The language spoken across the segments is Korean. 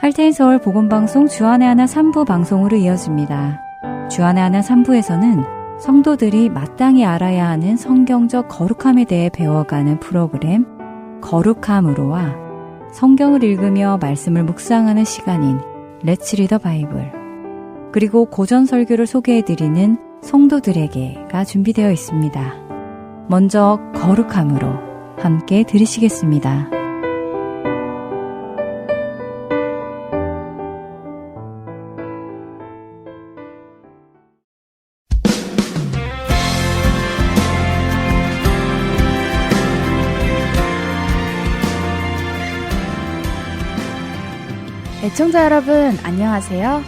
할텐 서울 복음방송 주안의 하나 3부 방송으로 이어집니다. 주안의 하나 3부에서는 성도들이 마땅히 알아야 하는 성경적 거룩함에 대해 배워가는 프로그램 거룩함으로와 성경을 읽으며 말씀을 묵상하는 시간인 Let's Read the Bible, 그리고 고전 설교를 소개해드리는 성도들에게가 준비되어 있습니다. 먼저 거룩함으로 함께 들으시겠습니다. 애청자 여러분, 안녕하세요.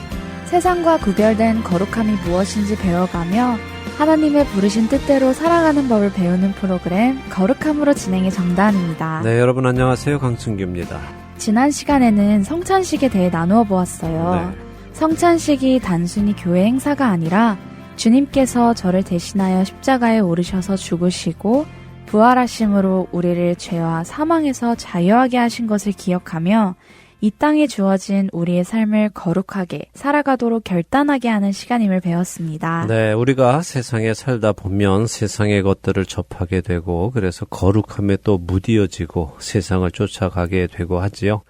세상과 구별된 거룩함이 무엇인지 배워가며 하나님의 부르신 뜻대로 살아가는 법을 배우는 프로그램 거룩함으로 진행의 정다은입니다. 네, 여러분 안녕하세요. 강승규입니다. 지난 시간에는 성찬식에 대해 나누어 보았어요. 네. 성찬식이 단순히 교회 행사가 아니라 주님께서 저를 대신하여 십자가에 오르셔서 죽으시고 부활하심으로 우리를 죄와 사망에서 자유하게 하신 것을 기억하며 이 땅에 주어진 우리의 삶을 거룩하게 살아가도록 결단하게 하는 시간임을 배웠습니다. 네, 우리가 세상에 살다 보면 세상의 것들을 접하게 되고 그래서 거룩함에 또 무디어지고 세상을 쫓아가게 되고 하지요.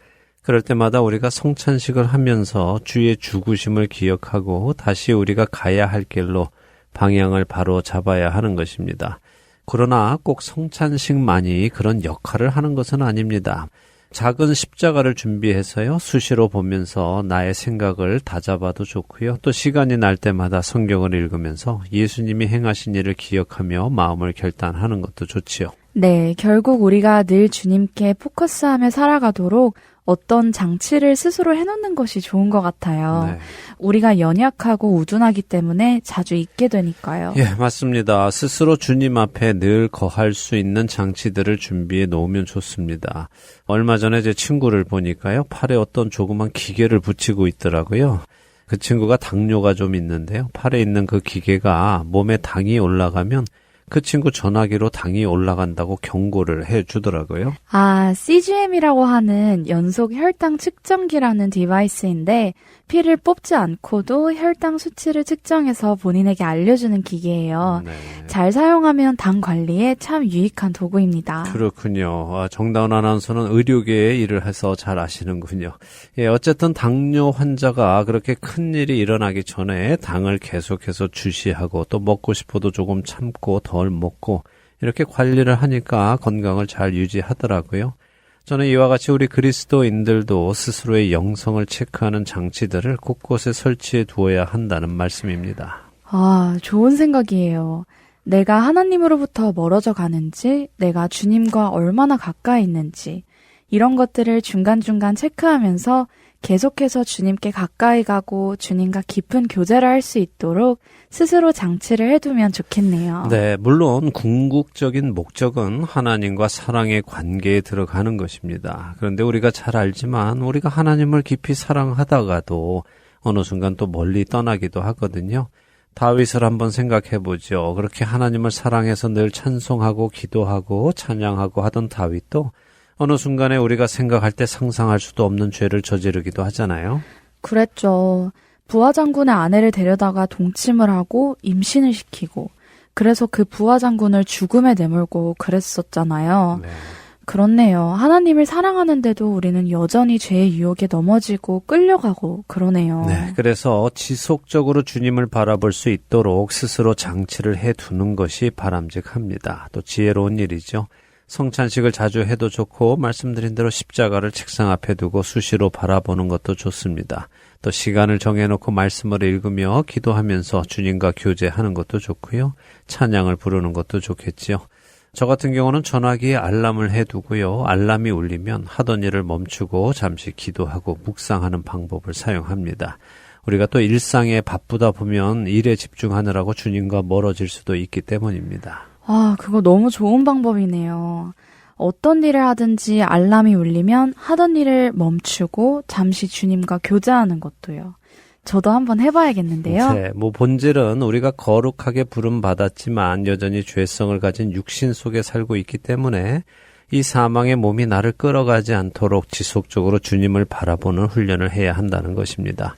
그럴 때마다 우리가 성찬식을 하면서 주의 죽으심을 기억하고 다시 우리가 가야 할 길로 방향을 바로 잡아야 하는 것입니다. 그러나 꼭 성찬식만이 그런 역할을 하는 것은 아닙니다. 작은 십자가를 준비해서요, 수시로 보면서 나의 생각을 다잡아도 좋고요. 또 시간이 날 때마다 성경을 읽으면서 예수님이 행하신 일을 기억하며 마음을 결단하는 것도 좋지요. 네, 결국 우리가 늘 주님께 포커스하며 살아가도록 어떤 장치를 스스로 해놓는 것이 좋은 것 같아요. 네. 우리가 연약하고 우둔하기 때문에 자주 잊게 되니까요. 예, 맞습니다. 스스로 주님 앞에 늘 거할 수 있는 장치들을 준비해 놓으면 좋습니다. 얼마 전에 제 친구를 보니까요, 팔에 어떤 조그만 기계를 붙이고 있더라고요. 그 친구가 당뇨가 좀 있는데요. 팔에 있는 그 기계가 몸에 당이 올라가면 그 친구 전화기로 당이 올라간다고 경고를 해주더라고요. 아, CGM이라고 하는 연속 혈당 측정기라는 디바이스인데 피를 뽑지 않고도 혈당 수치를 측정해서 본인에게 알려주는 기계예요. 네. 잘 사용하면 당 관리에 참 유익한 도구입니다. 그렇군요. 정다운 아나운서는 의료계에 일을 해서 잘 아시는군요. 예, 어쨌든 당뇨 환자가 그렇게 큰 일이 일어나기 전에 당을 계속해서 주시하고 또 먹고 싶어도 조금 참고 덜 먹고 이렇게 관리를 하니까 건강을 잘 유지하더라고요. 저는 이와 같이 우리 그리스도인들도 스스로의 영성을 체크하는 장치들을 곳곳에 설치해 두어야 한다는 말씀입니다. 아, 좋은 생각이에요. 내가 하나님으로부터 멀어져 가는지, 내가 주님과 얼마나 가까이 있는지, 이런 것들을 중간중간 체크하면서 계속해서 주님께 가까이 가고 주님과 깊은 교제를 할 수 있도록 스스로 장치를 해두면 좋겠네요. 네, 물론 궁극적인 목적은 하나님과 사랑의 관계에 들어가는 것입니다. 그런데 우리가 잘 알지만 우리가 하나님을 깊이 사랑하다가도 어느 순간 또 멀리 떠나기도 하거든요. 다윗을 한번 생각해 보죠. 그렇게 하나님을 사랑해서 늘 찬송하고 기도하고 찬양하고 하던 다윗도 어느 순간에 우리가 생각할 때 상상할 수도 없는 죄를 저지르기도 하잖아요. 그랬죠. 부하장군의 아내를 데려다가 동침을 하고 임신을 시키고 그래서 그 부하장군을 죽음에 내몰고 그랬었잖아요. 네. 그렇네요. 하나님을 사랑하는데도 우리는 여전히 죄의 유혹에 넘어지고 끌려가고 그러네요. 네, 그래서 지속적으로 주님을 바라볼 수 있도록 스스로 장치를 해두는 것이 바람직합니다. 또 지혜로운 일이죠. 성찬식을 자주 해도 좋고 말씀드린 대로 십자가를 책상 앞에 두고 수시로 바라보는 것도 좋습니다. 또 시간을 정해놓고 말씀을 읽으며 기도하면서 주님과 교제하는 것도 좋고요. 찬양을 부르는 것도 좋겠지요. 저 같은 경우는 전화기에 알람을 해두고요. 알람이 울리면 하던 일을 멈추고 잠시 기도하고 묵상하는 방법을 사용합니다. 우리가 또 일상에 바쁘다 보면 일에 집중하느라고 주님과 멀어질 수도 있기 때문입니다. 아, 그거 너무 좋은 방법이네요. 어떤 일을 하든지 알람이 울리면 하던 일을 멈추고 잠시 주님과 교제하는 것도요. 저도 한번 해봐야겠는데요. 네, 본질은 우리가 거룩하게 부름받았지만 여전히 죄성을 가진 육신 속에 살고 있기 때문에 이 사망의 몸이 나를 끌어가지 않도록 지속적으로 주님을 바라보는 훈련을 해야 한다는 것입니다.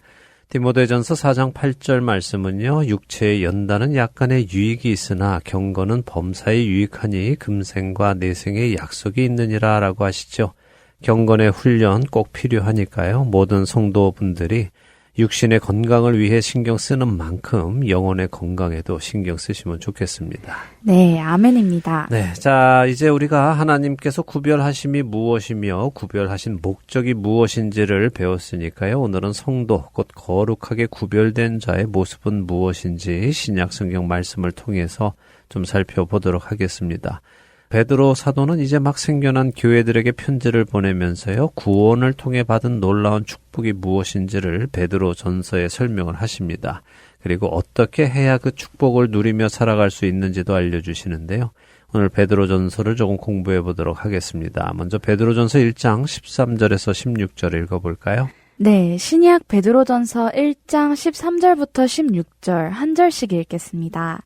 디모데전서 4장 8절 말씀은요. 육체의 연단은 약간의 유익이 있으나 경건은 범사에 유익하니 금생과 내생의 약속이 있느니라 라고 하시죠. 경건의 훈련 꼭 필요하니까요. 모든 성도분들이 육신의 건강을 위해 신경 쓰는 만큼 영혼의 건강에도 신경 쓰시면 좋겠습니다. 네, 아멘입니다. 네, 자 이제 우리가 하나님께서 구별하심이 무엇이며 구별하신 목적이 무엇인지를 배웠으니까요. 오늘은 성도, 곧 거룩하게 구별된 자의 모습은 무엇인지 신약 성경 말씀을 통해서 좀 살펴보도록 하겠습니다. 베드로 사도는 이제 막 생겨난 교회들에게 편지를 보내면서요. 구원을 통해 받은 놀라운 축복이 무엇인지를 베드로 전서에 설명을 하십니다. 그리고 어떻게 해야 그 축복을 누리며 살아갈 수 있는지도 알려주시는데요. 오늘 베드로 전서를 조금 공부해 보도록 하겠습니다. 먼저 베드로 전서 1장 13절에서 16절 읽어볼까요? 네, 신약 베드로전서 1장 13절부터 16절 한 절씩 읽겠습니다.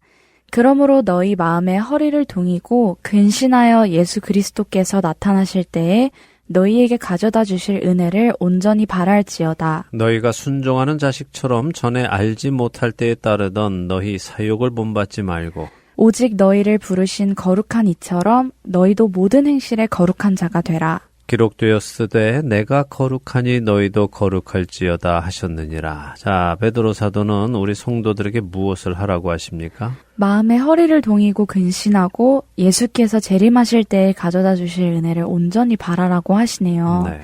그러므로 너희 마음의 허리를 동이고 근신하여 예수 그리스도께서 나타나실 때에 너희에게 가져다 주실 은혜를 온전히 바랄지어다. 너희가 순종하는 자식처럼 전에 알지 못할 때에 따르던 너희 사욕을 본받지 말고 오직 너희를 부르신 거룩한 이처럼 너희도 모든 행실에 거룩한 자가 되라. 기록되었으되 내가 거룩하니 너희도 거룩할지어다 하셨느니라. 자, 베드로 사도는 우리 성도들에게 무엇을 하라고 하십니까? 마음의 허리를 동이고 근신하고 예수께서 재림하실 때에 가져다 주실 은혜를 온전히 바라라고 하시네요. 네.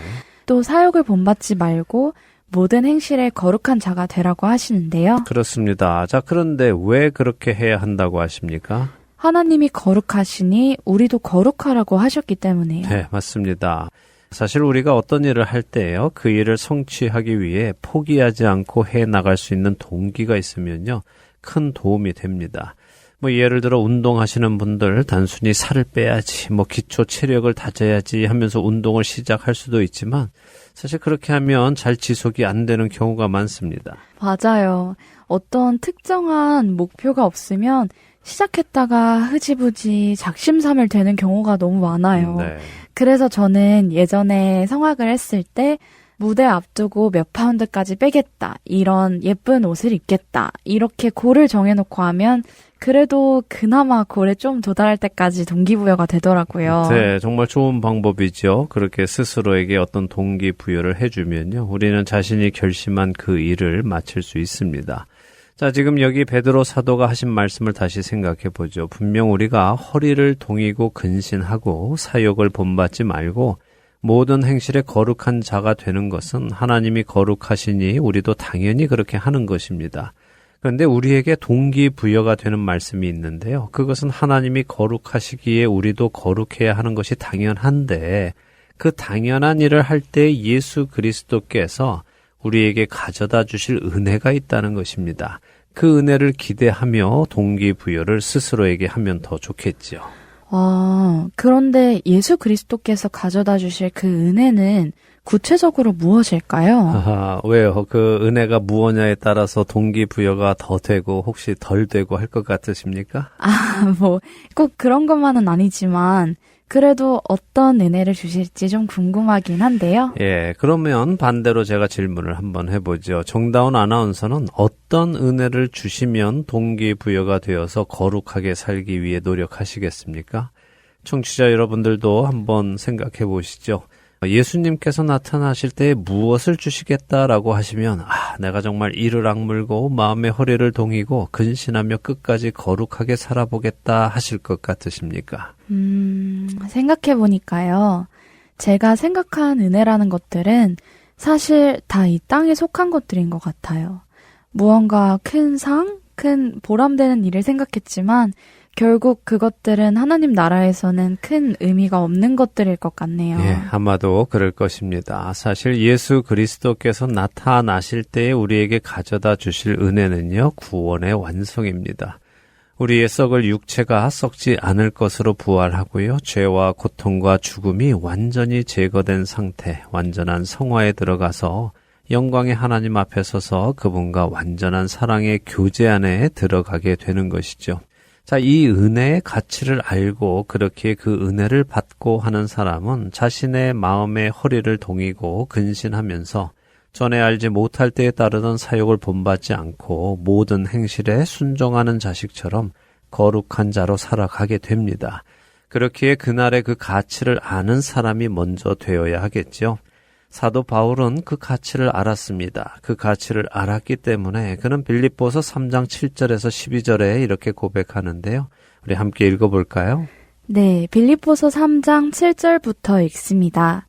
또 사욕을 본받지 말고 모든 행실에 거룩한 자가 되라고 하시는데요. 그렇습니다. 자, 그런데 왜 그렇게 해야 한다고 하십니까? 하나님이 거룩하시니 우리도 거룩하라고 하셨기 때문에요. 네, 맞습니다. 사실 우리가 어떤 일을 할 때요, 그 일을 성취하기 위해 포기하지 않고 해 나갈 수 있는 동기가 있으면요, 큰 도움이 됩니다. 예를 들어 운동하시는 분들 단순히 살을 빼야지, 기초 체력을 다져야지 하면서 운동을 시작할 수도 있지만 사실 그렇게 하면 잘 지속이 안 되는 경우가 많습니다. 맞아요. 어떤 특정한 목표가 없으면 시작했다가 흐지부지 작심삼일 되는 경우가 너무 많아요. 네. 그래서 저는 예전에 성악을 했을 때 무대 앞두고 몇 파운드까지 빼겠다, 이런 예쁜 옷을 입겠다, 이렇게 골을 정해놓고 하면 그래도 그나마 골에 좀 도달할 때까지 동기부여가 되더라고요. 네, 정말 좋은 방법이죠. 그렇게 스스로에게 어떤 동기부여를 해주면요, 우리는 자신이 결심한 그 일을 마칠 수 있습니다. 자, 지금 여기 베드로 사도가 하신 말씀을 다시 생각해 보죠. 분명 우리가 허리를 동이고 근신하고 사욕을 본받지 말고 모든 행실에 거룩한 자가 되는 것은 하나님이 거룩하시니 우리도 당연히 그렇게 하는 것입니다. 그런데 우리에게 동기부여가 되는 말씀이 있는데요. 그것은 하나님이 거룩하시기에 우리도 거룩해야 하는 것이 당연한데 그 당연한 일을 할 때 예수 그리스도께서 우리에게 가져다 주실 은혜가 있다는 것입니다. 그 은혜를 기대하며 동기부여를 스스로에게 하면 더 좋겠죠. 그런데 예수 그리스도께서 가져다 주실 그 은혜는 구체적으로 무엇일까요? 왜요? 그 은혜가 무엇냐에 따라서 동기부여가 더 되고 혹시 덜 되고 할 것 같으십니까? 꼭 그런 것만은 아니지만 그래도 어떤 은혜를 주실지 좀 궁금하긴 한데요. 예, 그러면 반대로 제가 질문을 한번 해보죠. 정다운 아나운서는 어떤 은혜를 주시면 동기부여가 되어서 거룩하게 살기 위해 노력하시겠습니까? 청취자 여러분들도 한번 생각해 보시죠. 예수님께서 나타나실 때 무엇을 주시겠다라고 하시면 내가 정말 이를 악물고 마음의 허리를 동이고 근신하며 끝까지 거룩하게 살아보겠다 하실 것 같으십니까? 생각해보니까요. 제가 생각한 은혜라는 것들은 사실 다 이 땅에 속한 것들인 것 같아요. 무언가 큰 상, 큰 보람되는 일을 생각했지만 결국 그것들은 하나님 나라에서는 큰 의미가 없는 것들일 것 같네요. 예, 아마도 그럴 것입니다. 사실 예수 그리스도께서 나타나실 때에 우리에게 가져다 주실 은혜는요, 구원의 완성입니다. 우리의 썩을 육체가 썩지 않을 것으로 부활하고요, 죄와 고통과 죽음이 완전히 제거된 상태, 완전한 성화에 들어가서 영광의 하나님 앞에 서서 그분과 완전한 사랑의 교제 안에 들어가게 되는 것이죠. 자, 이 은혜의 가치를 알고 그렇게 그 은혜를 받고 하는 사람은 자신의 마음의 허리를 동이고 근신하면서 전에 알지 못할 때에 따르던 사욕을 본받지 않고 모든 행실에 순종하는 자식처럼 거룩한 자로 살아가게 됩니다. 그렇기에 그날의 그 가치를 아는 사람이 먼저 되어야 하겠죠. 사도 바울은 그 가치를 알았습니다. 그 가치를 알았기 때문에 그는 빌립보서 3장 7절에서 12절에 이렇게 고백하는데요. 우리 함께 읽어볼까요? 네, 빌립보서 3장 7절부터 읽습니다.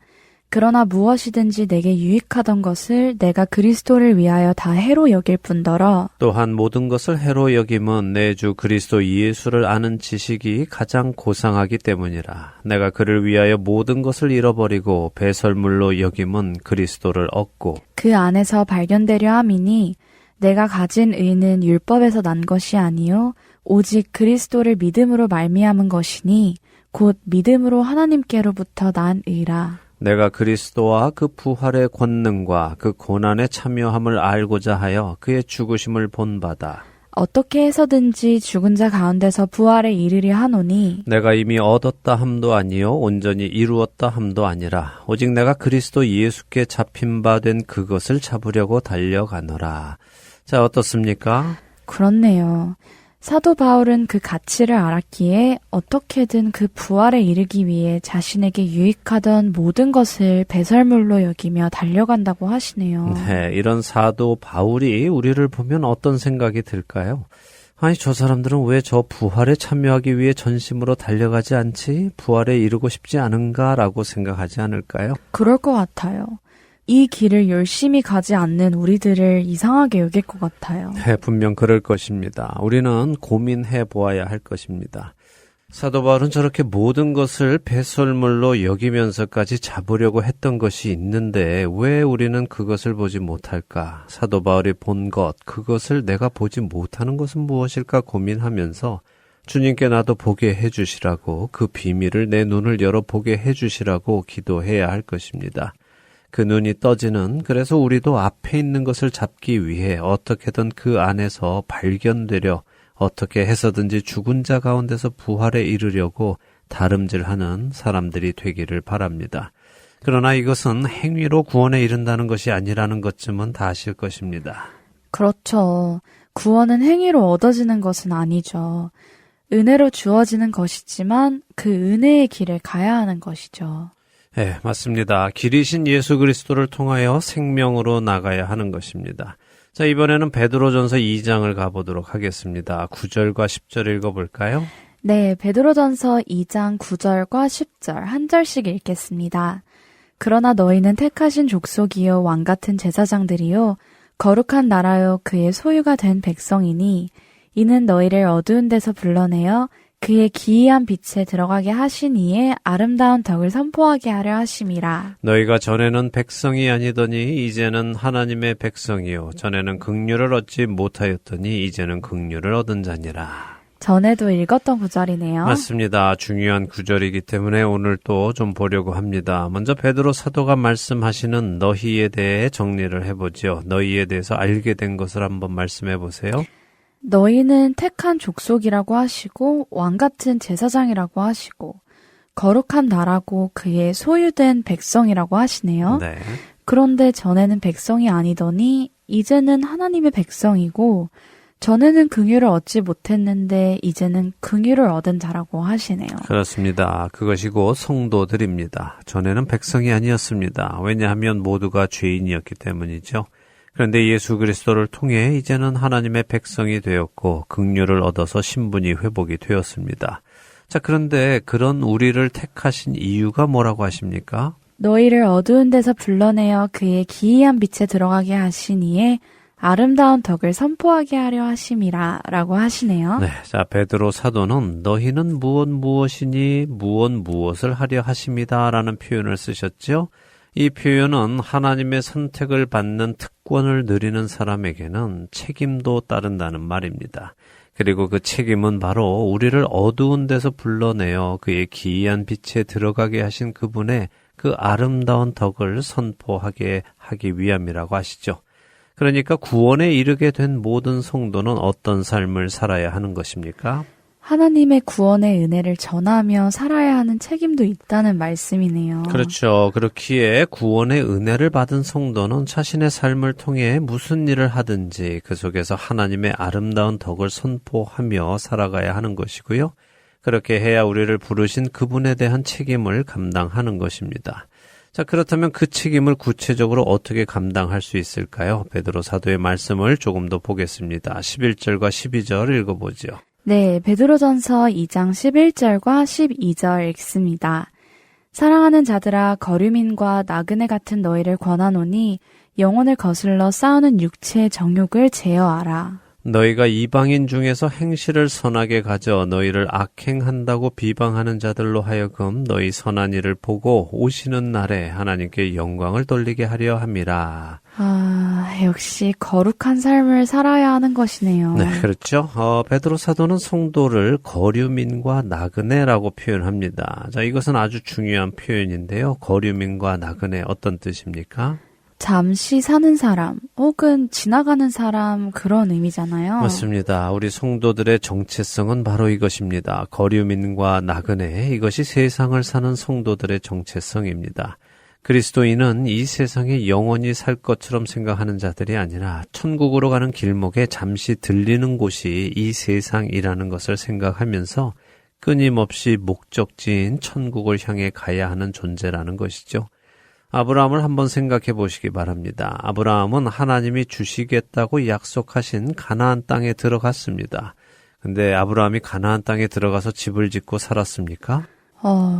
그러나 무엇이든지 내게 유익하던 것을 내가 그리스도를 위하여 다 해로 여길 뿐더러 또한 모든 것을 해로 여김은 내 주 그리스도 예수를 아는 지식이 가장 고상하기 때문이라. 내가 그를 위하여 모든 것을 잃어버리고 배설물로 여김은 그리스도를 얻고 그 안에서 발견되려 함이니 내가 가진 의는 율법에서 난 것이 아니요 오직 그리스도를 믿음으로 말미암은 것이니 곧 믿음으로 하나님께로부터 난 의라. 내가 그리스도와 그 부활의 권능과 그 고난에 참여함을 알고자 하여 그의 죽으심을 본받아 어떻게 해서든지 죽은 자 가운데서 부활에 이르려 하노니 내가 이미 얻었다 함도 아니요 온전히 이루었다 함도 아니라 오직 내가 그리스도 예수께 잡힌 바 된 그것을 잡으려고 달려가노라. 자, 어떻습니까? 그렇네요. 사도 바울은 그 가치를 알았기에 어떻게든 그 부활에 이르기 위해 자신에게 유익하던 모든 것을 배설물로 여기며 달려간다고 하시네요. 네, 이런 사도 바울이 우리를 보면 어떤 생각이 들까요? 아니, 저 사람들은 왜 저 부활에 참여하기 위해 전심으로 달려가지 않지? 부활에 이르고 싶지 않은가라고 생각하지 않을까요? 그럴 것 같아요. 이 길을 열심히 가지 않는 우리들을 이상하게 여길 것 같아요. 네, 분명 그럴 것입니다. 우리는 고민해 보아야 할 것입니다. 사도 바울은 저렇게 모든 것을 배설물로 여기면서까지 잡으려고 했던 것이 있는데 왜 우리는 그것을 보지 못할까? 사도 바울이 본 것, 그것을 내가 보지 못하는 것은 무엇일까 고민하면서 주님께 나도 보게 해주시라고 그 비밀을 내 눈을 열어보게 해주시라고 기도해야 할 것입니다. 그 눈이 떠지는 그래서 우리도 앞에 있는 것을 잡기 위해 어떻게든 그 안에서 발견되려 어떻게 해서든지 죽은 자 가운데서 부활에 이르려고 다름질하는 사람들이 되기를 바랍니다. 그러나 이것은 행위로 구원에 이른다는 것이 아니라는 것쯤은 다 아실 것입니다. 그렇죠. 구원은 행위로 얻어지는 것은 아니죠. 은혜로 주어지는 것이지만 그 은혜의 길을 가야 하는 것이죠. 네, 맞습니다. 길이신 예수 그리스도를 통하여 생명으로 나가야 하는 것입니다. 자, 이번에는 베드로전서 2장을 가보도록 하겠습니다. 9절과 10절 읽어볼까요? 네, 베드로전서 2장 9절과 10절 한 절씩 읽겠습니다. 그러나 너희는 택하신 족속이요 왕같은 제사장들이요 거룩한 나라요 그의 소유가 된 백성이니 이는 너희를 어두운 데서 불러내어 그의 기이한 빛에 들어가게 하신 이에 아름다운 덕을 선포하게 하려 하심이라. 너희가 전에는 백성이 아니더니 이제는 하나님의 백성이요 전에는 긍휼을 얻지 못하였더니 이제는 긍휼을 얻은 자니라. 전에도 읽었던 구절이네요. 맞습니다. 중요한 구절이기 때문에 오늘 또 좀 보려고 합니다. 먼저 베드로 사도가 말씀하시는 너희에 대해 정리를 해보죠. 너희에 대해서 알게 된 것을 한번 말씀해 보세요. 너희는 택한 족속이라고 하시고 왕같은 제사장이라고 하시고 거룩한 나라고 그의 소유된 백성이라고 하시네요. 네. 그런데 전에는 백성이 아니더니 이제는 하나님의 백성이고 전에는 긍휼을 얻지 못했는데 이제는 긍휼을 얻은 자라고 하시네요. 그렇습니다. 그것이 곧 성도들입니다. 전에는 백성이 아니었습니다. 왜냐하면 모두가 죄인이었기 때문이죠. 그런데 예수 그리스도를 통해 이제는 하나님의 백성이 되었고 긍휼을 얻어서 신분이 회복이 되었습니다. 자, 그런데 그런 우리를 택하신 이유가 뭐라고 하십니까? 너희를 어두운 데서 불러내어 그의 기이한 빛에 들어가게 하신 이에 아름다운 덕을 선포하게 하려 하심이라 라고 하시네요. 네, 자, 베드로 사도는 너희는 무엇이니 무엇을 하려 하심이다 라는 표현을 쓰셨죠. 이 표현은 하나님의 선택을 받는 특권을 누리는 사람에게는 책임도 따른다는 말입니다. 그리고 그 책임은 바로 우리를 어두운 데서 불러내어 그의 기이한 빛에 들어가게 하신 그분의 그 아름다운 덕을 선포하게 하기 위함이라고 하시죠. 그러니까 구원에 이르게 된 모든 성도는 어떤 삶을 살아야 하는 것입니까? 하나님의 구원의 은혜를 전하며 살아야 하는 책임도 있다는 말씀이네요. 그렇죠. 그렇기에 구원의 은혜를 받은 성도는 자신의 삶을 통해 무슨 일을 하든지 그 속에서 하나님의 아름다운 덕을 선포하며 살아가야 하는 것이고요. 그렇게 해야 우리를 부르신 그분에 대한 책임을 감당하는 것입니다. 자, 그렇다면 그 책임을 구체적으로 어떻게 감당할 수 있을까요? 베드로 사도의 말씀을 조금 더 보겠습니다. 11절과 12절 읽어보죠. 네, 베드로전서 2장 11절과 12절 읽습니다. 사랑하는 자들아, 거류민과 나그네 같은 너희를 권하노니 영혼을 거슬러 싸우는 육체의 정욕을 제어하라. 너희가 이방인 중에서 행실을 선하게 가져 너희를 악행한다고 비방하는 자들로 하여금 너희 선한 일을 보고 오시는 날에 하나님께 영광을 돌리게 하려 함이라. 역시 거룩한 삶을 살아야 하는 것이네요. 네, 그렇죠. 베드로 사도는 성도를 거류민과 나그네라고 표현합니다. 자, 이것은 아주 중요한 표현인데요. 거류민과 나그네 어떤 뜻입니까? 잠시 사는 사람 혹은 지나가는 사람 그런 의미잖아요. 맞습니다. 우리 성도들의 정체성은 바로 이것입니다. 거류민과 나그네, 이것이 세상을 사는 성도들의 정체성입니다. 그리스도인은 이 세상에 영원히 살 것처럼 생각하는 자들이 아니라 천국으로 가는 길목에 잠시 들리는 곳이 이 세상이라는 것을 생각하면서 끊임없이 목적지인 천국을 향해 가야 하는 존재라는 것이죠. 아브라함을 한번 생각해 보시기 바랍니다. 아브라함은 하나님이 주시겠다고 약속하신 가나안 땅에 들어갔습니다. 근데 아브라함이 가나안 땅에 들어가서 집을 짓고 살았습니까?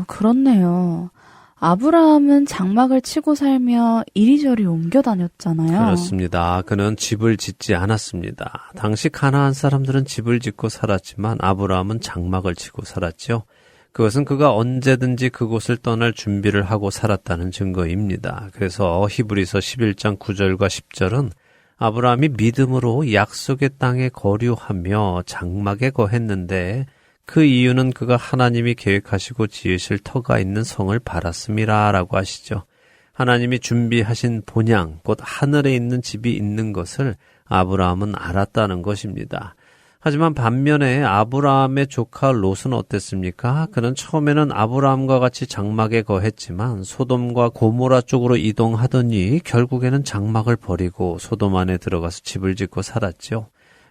그렇네요. 아브라함은 장막을 치고 살며 이리저리 옮겨 다녔잖아요. 그렇습니다. 그는 집을 짓지 않았습니다. 당시 가나안 사람들은 집을 짓고 살았지만 아브라함은 장막을 치고 살았죠. 그것은 그가 언제든지 그곳을 떠날 준비를 하고 살았다는 증거입니다. 그래서 히브리서 11장 9절과 10절은 아브라함이 믿음으로 약속의 땅에 거류하며 장막에 거했는데 그 이유는 그가 하나님이 계획하시고 지으실 터가 있는 성을 바랐음이라 라고 하시죠. 하나님이 준비하신 본향, 곧 하늘에 있는 집이 있는 것을 아브라함은 알았다는 것입니다. 하지만 반면에 아브라함의 조카 롯은 어땠습니까? 그는 처음에는 아브라함과 같이 장막에 거했지만 소돔과 고모라 쪽으로 이동하더니 결국에는 장막을 버리고 소돔 안에 들어가서 집을 짓고 살았죠.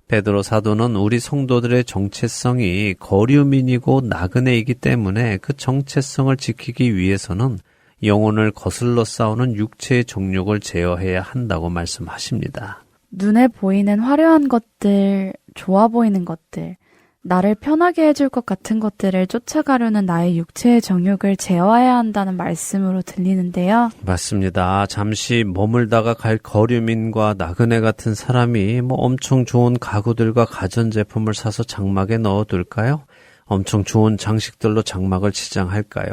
베드로 사도는 우리 성도들의 정체성이 거류민이고 나그네이기 때문에 그 정체성을 지키기 위해서는 영혼을 거슬러 싸우는 육체의 정욕을 제어해야 한다고 말씀하십니다. 눈에 보이는 화려한 것들, 좋아 보이는 것들, 나를 편하게 해줄 것 같은 것들을 쫓아가려는 나의 육체의 정욕을 제어해야 한다는 말씀으로 들리는데요. 맞습니다. 잠시 머물다가 갈 거류민과 나그네 같은 사람이 엄청 좋은 가구들과 가전제품을 사서 장막에 넣어둘까요? 엄청 좋은 장식들로 장막을 치장할까요?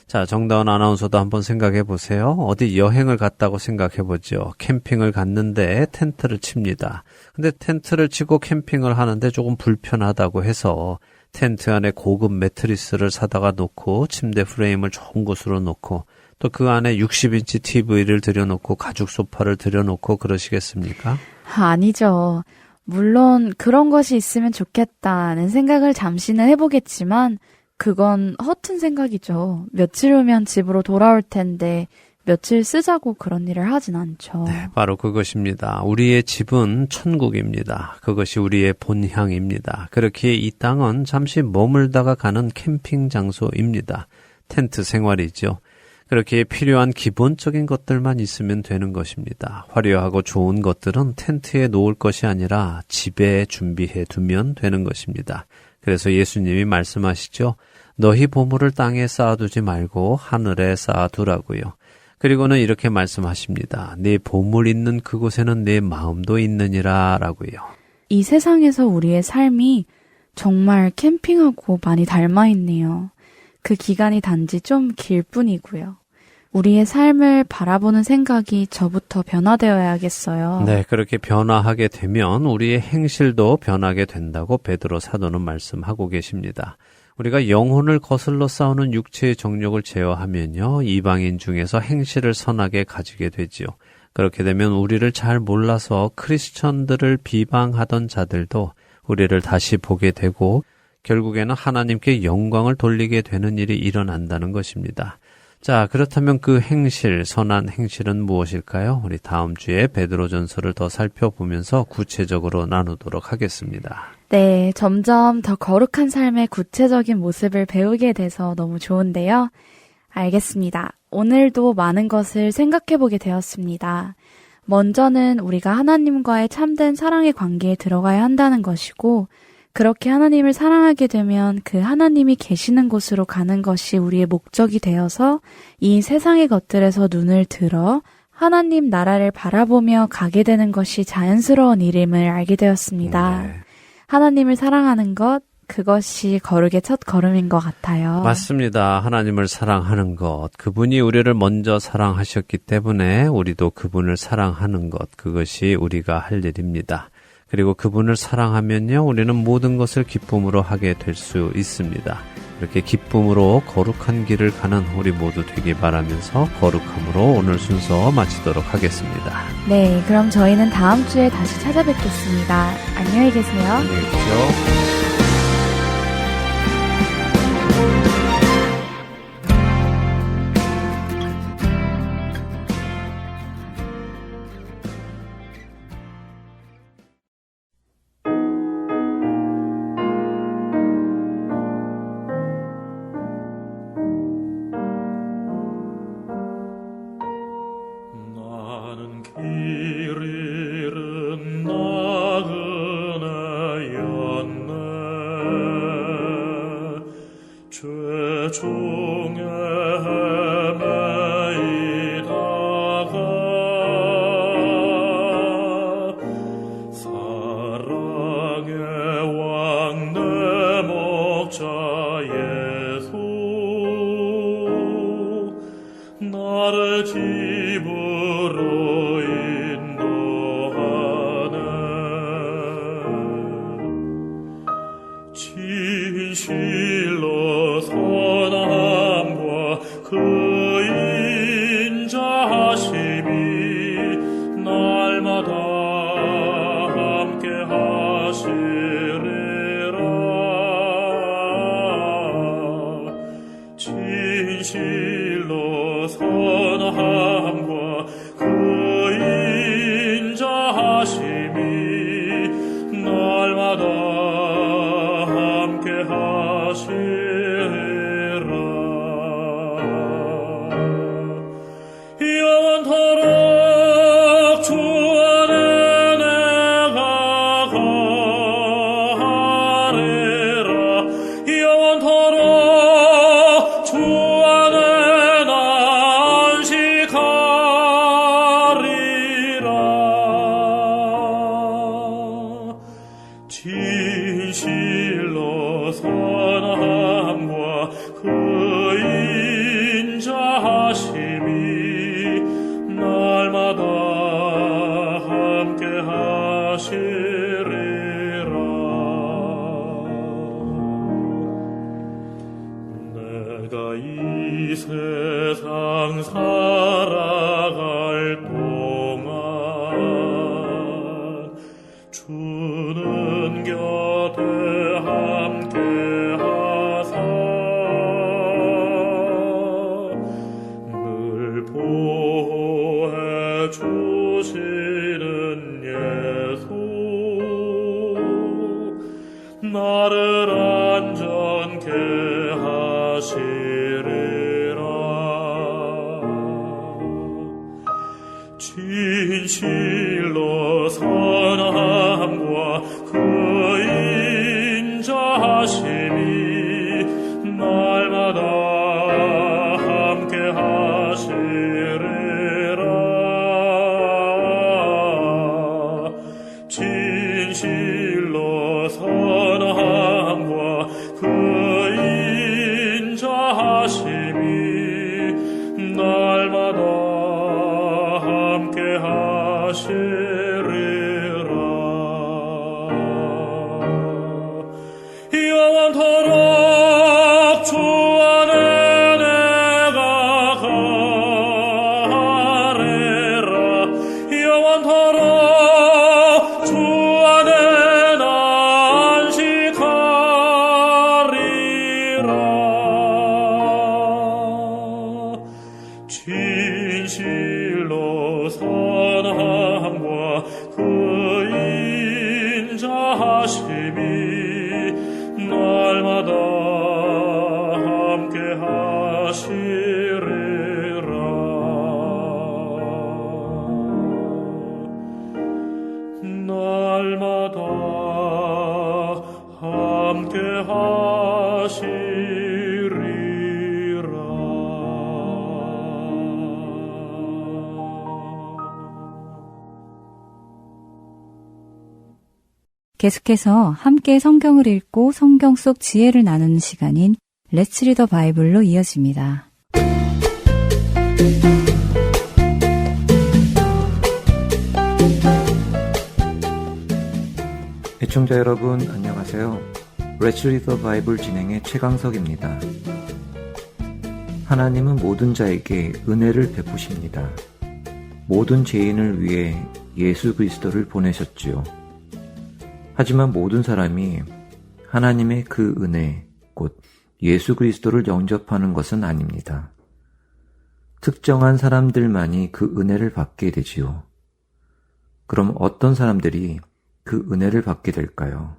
자, 정다운 아나운서도 한번 생각해 보세요. 어디 여행을 갔다고 생각해 보죠. 캠핑을 갔는데 텐트를 칩니다. 근데 텐트를 치고 캠핑을 하는데 조금 불편하다고 해서 텐트 안에 고급 매트리스를 사다가 놓고 침대 프레임을 좋은 곳으로 놓고 또 그 안에 60인치 TV를 들여놓고 가죽 소파를 들여놓고 그러시겠습니까? 아니죠. 물론 그런 것이 있으면 좋겠다는 생각을 잠시는 해보겠지만 그건 허튼 생각이죠. 며칠 후면 집으로 돌아올 텐데 며칠 쓰자고 그런 일을 하진 않죠. 네, 바로 그것입니다. 우리의 집은 천국입니다. 그것이 우리의 본향입니다. 그렇기에 이 땅은 잠시 머물다가 가는 캠핑 장소입니다. 텐트 생활이죠. 그렇게 필요한 기본적인 것들만 있으면 되는 것입니다. 화려하고 좋은 것들은 텐트에 놓을 것이 아니라 집에 준비해 두면 되는 것입니다. 그래서 예수님이 말씀하시죠. 너희 보물을 땅에 쌓아두지 말고 하늘에 쌓아두라고요. 그리고는 이렇게 말씀하십니다. 네 보물 있는 그곳에는 내 마음도 있느니라 라고요. 이 세상에서 우리의 삶이 정말 캠핑하고 많이 닮아있네요. 그 기간이 단지 좀 길 뿐이고요. 우리의 삶을 바라보는 생각이 저부터 변화되어야겠어요. 네, 그렇게 변화하게 되면 우리의 행실도 변하게 된다고 베드로 사도는 말씀하고 계십니다. 우리가 영혼을 거슬러 싸우는 육체의 정욕을 제어하면요, 이방인 중에서 행실을 선하게 가지게 되지요. 그렇게 되면 우리를 잘 몰라서 크리스천들을 비방하던 자들도 우리를 다시 보게 되고 결국에는 하나님께 영광을 돌리게 되는 일이 일어난다는 것입니다. 자, 그렇다면 그 행실, 선한 행실은 무엇일까요? 우리 다음 주에 베드로전서를 더 살펴보면서 구체적으로 나누도록 하겠습니다. 네, 점점 더 거룩한 삶의 구체적인 모습을 배우게 돼서 너무 좋은데요. 알겠습니다. 오늘도 많은 것을 생각해보게 되었습니다. 먼저는 우리가 하나님과의 참된 사랑의 관계에 들어가야 한다는 것이고, 그렇게 하나님을 사랑하게 되면 그 하나님이 계시는 곳으로 가는 것이 우리의 목적이 되어서 이 세상의 것들에서 눈을 들어 하나님 나라를 바라보며 가게 되는 것이 자연스러운 일임을 알게 되었습니다. 네. 하나님을 사랑하는 것, 그것이 거룩의 첫 걸음인 것 같아요. 맞습니다. 하나님을 사랑하는 것, 그분이 우리를 먼저 사랑하셨기 때문에 우리도 그분을 사랑하는 것, 그것이 우리가 할 일입니다. 그리고 그분을 사랑하면요, 우리는 모든 것을 기쁨으로 하게 될 수 있습니다. 이렇게 기쁨으로 거룩한 길을 가는 우리 모두 되길 바라면서 거룩함으로 오늘 순서 마치도록 하겠습니다. 네, 그럼 저희는 다음 주에 다시 찾아뵙겠습니다. 안녕히 계세요. 안녕히 계십시오. 진실로 선함과 그 인자하심이 날마다 함께 하시리라. 날마다 함께 하시리라. 계속해서 함께 성경을 읽고 성경 속 지혜를 나누는 시간인 Let's Read the Bible로 이어집니다. 애청자 여러분 안녕하세요. Let's Read the Bible 진행의 최강석입니다. 하나님은 모든 자에게 은혜를 베푸십니다. 모든 죄인을 위해 예수 그리스도를 보내셨지요. 하지만 모든 사람이 하나님의 그 은혜, 곧 예수 그리스도를 영접하는 것은 아닙니다. 특정한 사람들만이 그 은혜를 받게 되지요. 그럼 어떤 사람들이 그 은혜를 받게 될까요?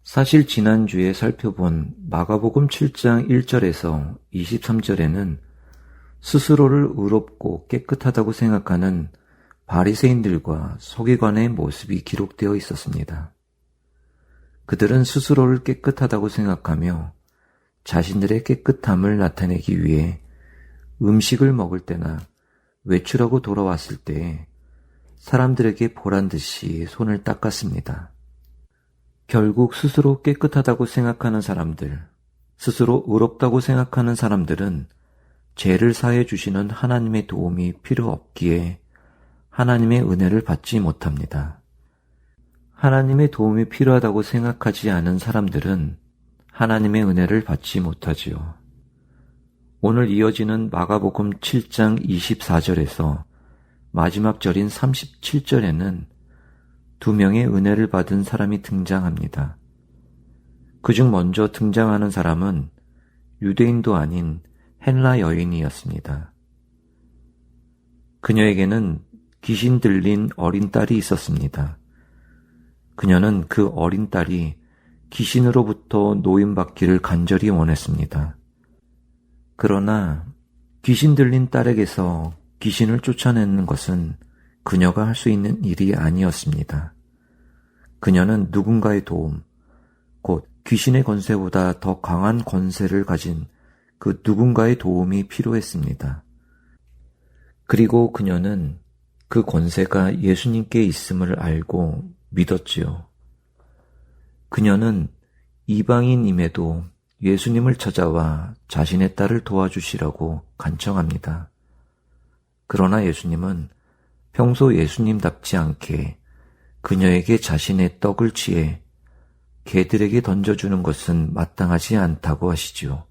사실 지난주에 살펴본 마가복음 7장 1절에서 23절에는 스스로를 의롭고 깨끗하다고 생각하는 바리새인들과 서기관의 모습이 기록되어 있었습니다. 그들은 스스로를 깨끗하다고 생각하며 자신들의 깨끗함을 나타내기 위해 음식을 먹을 때나 외출하고 돌아왔을 때 사람들에게 보란 듯이 손을 닦았습니다. 결국 스스로 깨끗하다고 생각하는 사람들, 스스로 의롭다고 생각하는 사람들은 죄를 사해 주시는 하나님의 도움이 필요 없기에 하나님의 은혜를 받지 못합니다. 하나님의 도움이 필요하다고 생각하지 않은 사람들은 하나님의 은혜를 받지 못하지요. 오늘 이어지는 마가복음 7장 24절에서 마지막 절인 37절에는 두 명의 은혜를 받은 사람이 등장합니다. 그중 먼저 등장하는 사람은 유대인도 아닌 헬라 여인이었습니다. 그녀에게는 귀신 들린 어린 딸이 있었습니다. 그녀는 그 어린 딸이 귀신으로부터 노임받기를 간절히 원했습니다. 그러나 귀신 들린 딸에게서 귀신을 쫓아내는 것은 그녀가 할 수 있는 일이 아니었습니다. 그녀는 누군가의 도움, 곧 귀신의 권세보다 더 강한 권세를 가진 그 누군가의 도움이 필요했습니다. 그리고 그녀는 그 권세가 예수님께 있음을 알고 믿었지요. 그녀는 이방인임에도 예수님을 찾아와 자신의 딸을 도와주시라고 간청합니다. 그러나 예수님은 평소 예수님답지 않게 그녀에게 자신의 떡을 취해 개들에게 던져주는 것은 마땅하지 않다고 하시지요.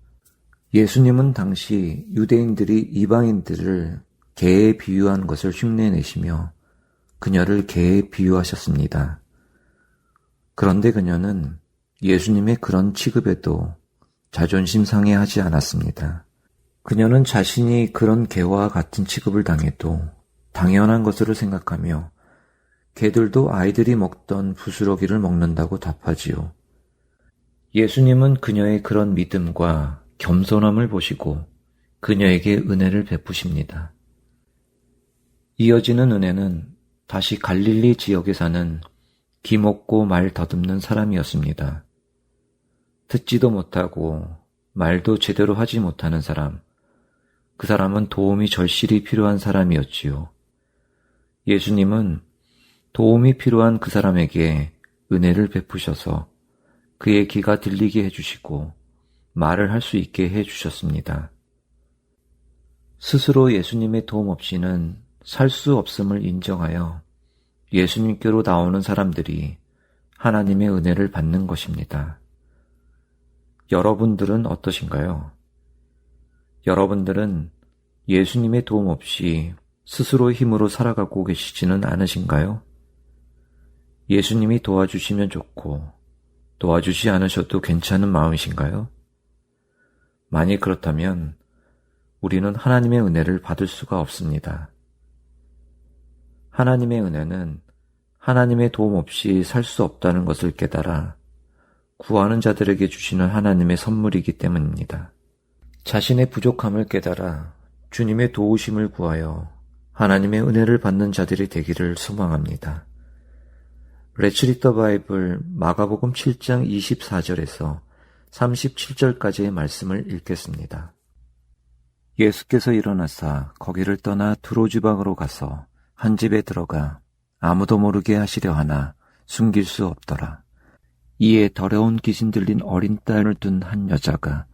예수님은 당시 유대인들이 이방인들을 개에 비유한 것을 흉내내시며 그녀를 개에 비유하셨습니다. 그런데 그녀는 예수님의 그런 취급에도 자존심 상해하지 않았습니다. 그녀는 자신이 그런 개와 같은 취급을 당해도 당연한 것으로 생각하며 개들도 아이들이 먹던 부스러기를 먹는다고 답하지요. 예수님은 그녀의 그런 믿음과 겸손함을 보시고 그녀에게 은혜를 베푸십니다. 이어지는 은혜는 다시 갈릴리 지역에 사는 귀먹고 말 더듬는 사람이었습니다. 듣지도 못하고 말도 제대로 하지 못하는 사람, 그 사람은 도움이 절실히 필요한 사람이었지요. 예수님은 도움이 필요한 그 사람에게 은혜를 베푸셔서 그의 귀가 들리게 해주시고 말을 할 수 있게 해주셨습니다. 스스로 예수님의 도움 없이는 살 수 없음을 인정하여 예수님께로 나오는 사람들이 하나님의 은혜를 받는 것입니다. 여러분들은 어떠신가요? 여러분들은 예수님의 도움 없이 스스로의 힘으로 살아가고 계시지는 않으신가요? 예수님이 도와주시면 좋고 도와주지 않으셔도 괜찮은 마음이신가요? 만일 그렇다면 우리는 하나님의 은혜를 받을 수가 없습니다. 하나님의 은혜는 하나님의 도움 없이 살 수 없다는 것을 깨달아 구하는 자들에게 주시는 하나님의 선물이기 때문입니다. 자신의 부족함을 깨달아 주님의 도우심을 구하여 하나님의 은혜를 받는 자들이 되기를 소망합니다. Let's Read the Bible 마가복음 7장 24절에서 37절까지의 말씀을 읽겠습니다. 예수께서 일어나사 거기를 떠나 두로 지방으로 가서 한 집에 들어가 아무도 모르게 하시려 하나 숨길 수 없더라. 이에 더러운 귀신 들린 어린 딸을 둔 한 여자가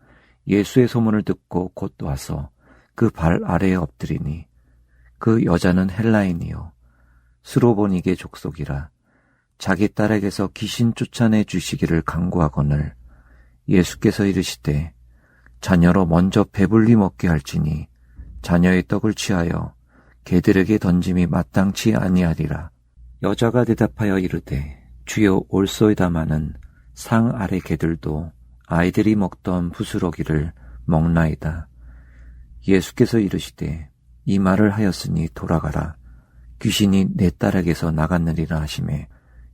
예수의 소문을 듣고 곧 와서 그 발 아래에 엎드리니 그 여자는 헬라인이요 스로보니게 족속이라. 자기 딸에게서 귀신 쫓아내 주시기를 간구하거늘 예수께서 이르시되 자녀로 먼저 배불리 먹게 할지니 자녀의 떡을 취하여 개들에게 던짐이 마땅치 아니하리라. 여자가 대답하여 이르되 주여 올소이다마는 상 아래 개들도 아이들이 먹던 부스러기를 먹나이다. 예수께서 이르시되 이 말을 하였으니 돌아가라. 귀신이 내 딸에게서 나갔느리라 하시매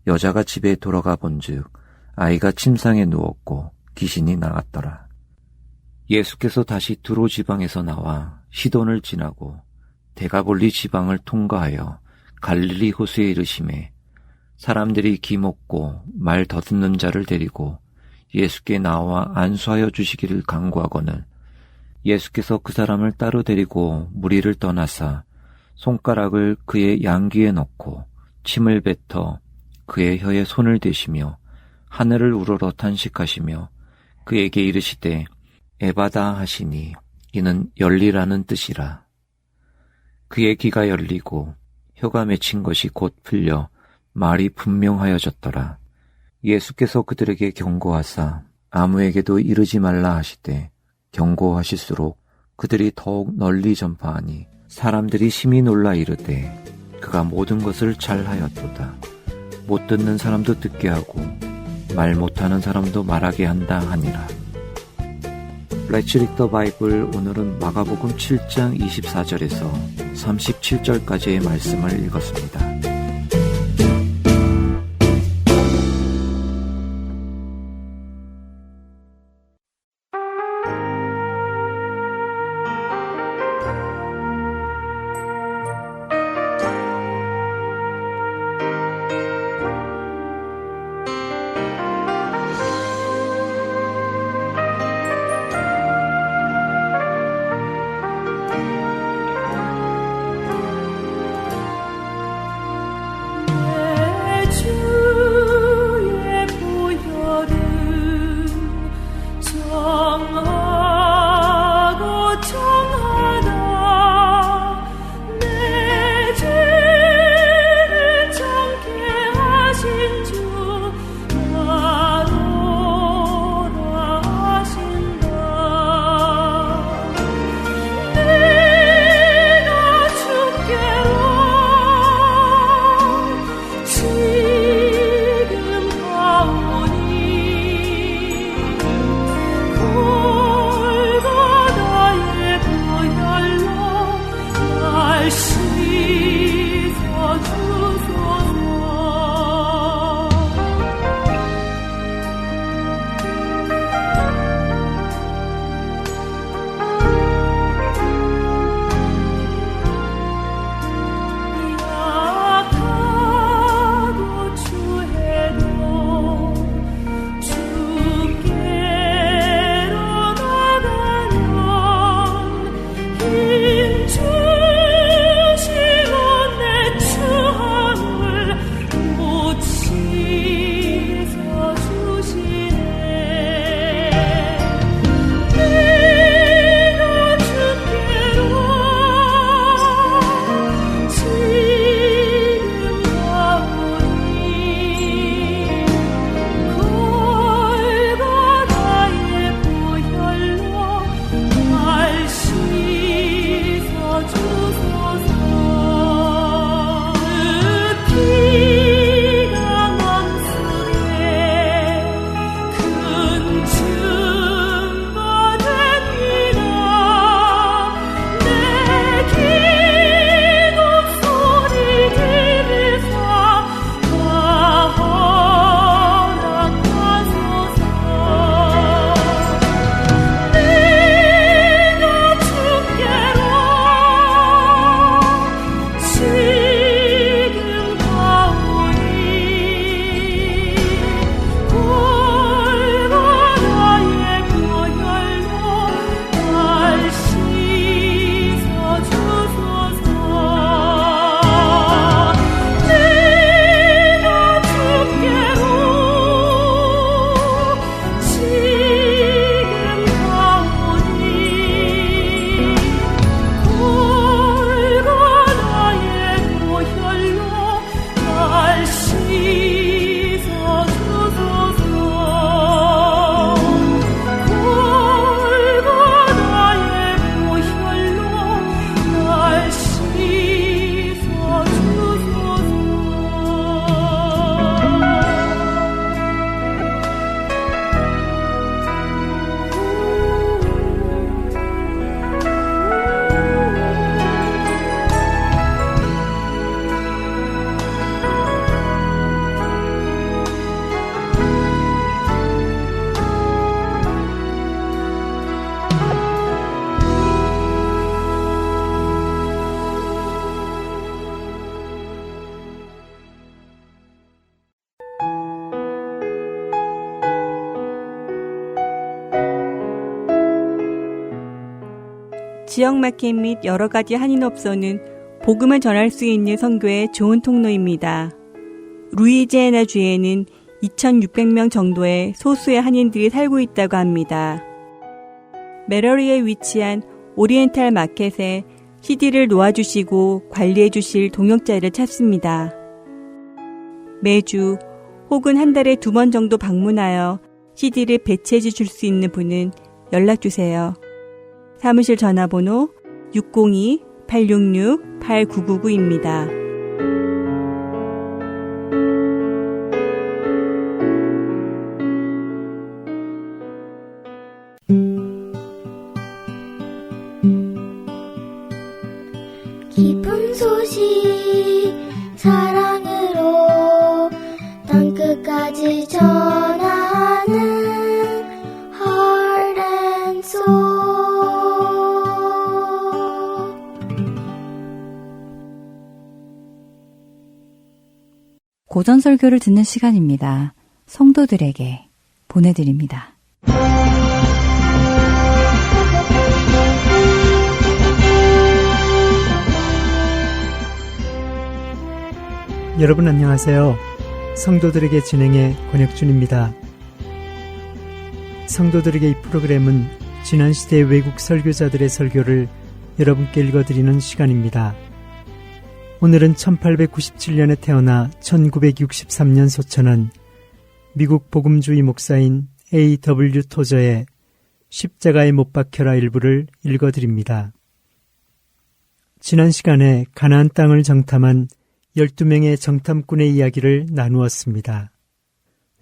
여자가 집에 돌아가 본즉 아이가 침상에 누웠고 귀신이 나갔더라. 예수께서 다시 두로 지방에서 나와 시돈을 지나고 데가볼리 지방을 통과하여 갈릴리 호수에 이르시매 사람들이 기먹고 말 더듬는 자를 데리고 예수께 나와 안수하여 주시기를 간구하거늘 예수께서 그 사람을 따로 데리고 무리를 떠나사 손가락을 그의 양귀에 넣고 침을 뱉어 그의 혀에 손을 대시며 하늘을 우러러 탄식하시며 그에게 이르시되 에바다 하시니 이는 열리라는 뜻이라. 그의 귀가 열리고 혀가 맺힌 것이 곧 풀려 말이 분명하여졌더라. 예수께서 그들에게 경고하사 아무에게도 이르지 말라 하시되 경고하실수록 그들이 더욱 널리 전파하니 사람들이 심히 놀라 이르되 그가 모든 것을 잘하였도다. 못 듣는 사람도 듣게 하고 말 못하는 사람도 말하게 한다 하니라. Let's Read the Bible 오늘은 마가복음 7장 24절에서 37절까지의 말씀을 읽었습니다. 지역 마켓 및 여러 가지 한인업소는 복음을 전할 수 있는 선교의 좋은 통로입니다. 루이지애나 주에는 2,600명 정도의 소수의 한인들이 살고 있다고 합니다. 메러리에 위치한 오리엔탈 마켓에 CD를 놓아주시고 관리해주실 동역자를 찾습니다. 매주 혹은 한 달에 2번 정도 방문하여 CD를 배치해 주실 수 있는 분은 연락주세요. 사무실 전화번호 602-866-8999입니다. 기쁜 소식 사랑으로 땅끝까지 전하는 헐렌소. 고전 설교를 듣는 시간입니다. 성도들에게 보내드립니다. 여러분 안녕하세요. 성도들에게 진행의 권혁준입니다. 성도들에게 이 프로그램은 지난 시대의 외국 설교자들의 설교를 여러분께 읽어드리는 시간입니다. 오늘은 1897년에 태어나 1963년 소천한 미국 복음주의 목사인 A.W. 토저의 십자가에 못 박혀라 일부를 읽어드립니다. 지난 시간에 가나안 땅을 정탐한 12명의 정탐꾼의 이야기를 나누었습니다.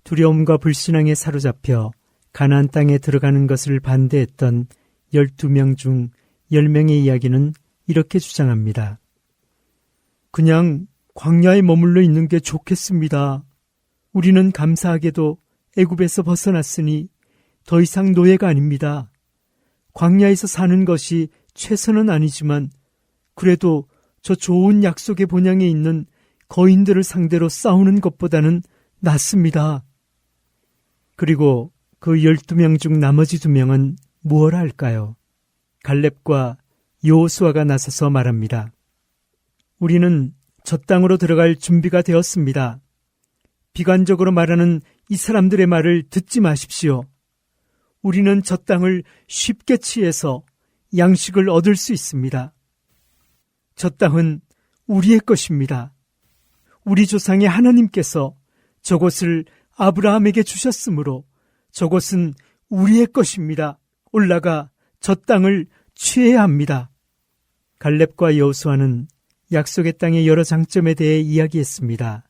두려움과 불신앙에 사로잡혀 가나안 땅에 들어가는 것을 반대했던 12명 중 10명의 이야기는 이렇게 주장합니다. 그냥 광야에 머물러 있는 게 좋겠습니다. 우리는 감사하게도 애굽에서 벗어났으니 더 이상 노예가 아닙니다. 광야에서 사는 것이 최선은 아니지만 그래도 저 좋은 약속의 본향에 있는 거인들을 상대로 싸우는 것보다는 낫습니다. 그리고 그 12명 중 나머지 2명은 무엇 할까요? 갈렙과 여호수아가 나서서 말합니다. 우리는 저 땅으로 들어갈 준비가 되었습니다. 비관적으로 말하는 이 사람들의 말을 듣지 마십시오. 우리는 저 땅을 쉽게 취해서 양식을 얻을 수 있습니다. 저 땅은 우리의 것입니다. 우리 조상의 하나님께서 저곳을 아브라함에게 주셨으므로 저곳은 우리의 것입니다. 올라가 저 땅을 취해야 합니다. 갈렙과 여호수아는 약속의 땅의 여러 장점에 대해 이야기했습니다.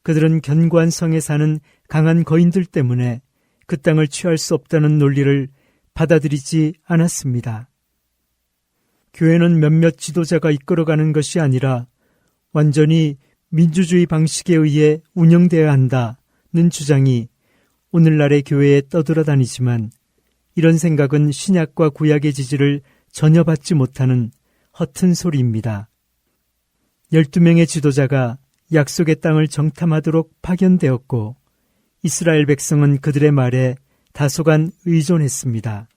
그들은 견고한 성에 사는 강한 거인들 때문에 그 땅을 취할 수 없다는 논리를 받아들이지 않았습니다. 교회는 몇몇 지도자가 이끌어가는 것이 아니라 완전히 민주주의 방식에 의해 운영되어야 한다는 주장이 오늘날의 교회에 떠돌아다니지만 이런 생각은 신약과 구약의 지지를 전혀 받지 못하는 허튼 소리입니다. 12명의 지도자가 약속의 땅을 정탐하도록 파견되었고 이스라엘 백성은 그들의 말에 다소간 의존했습니다.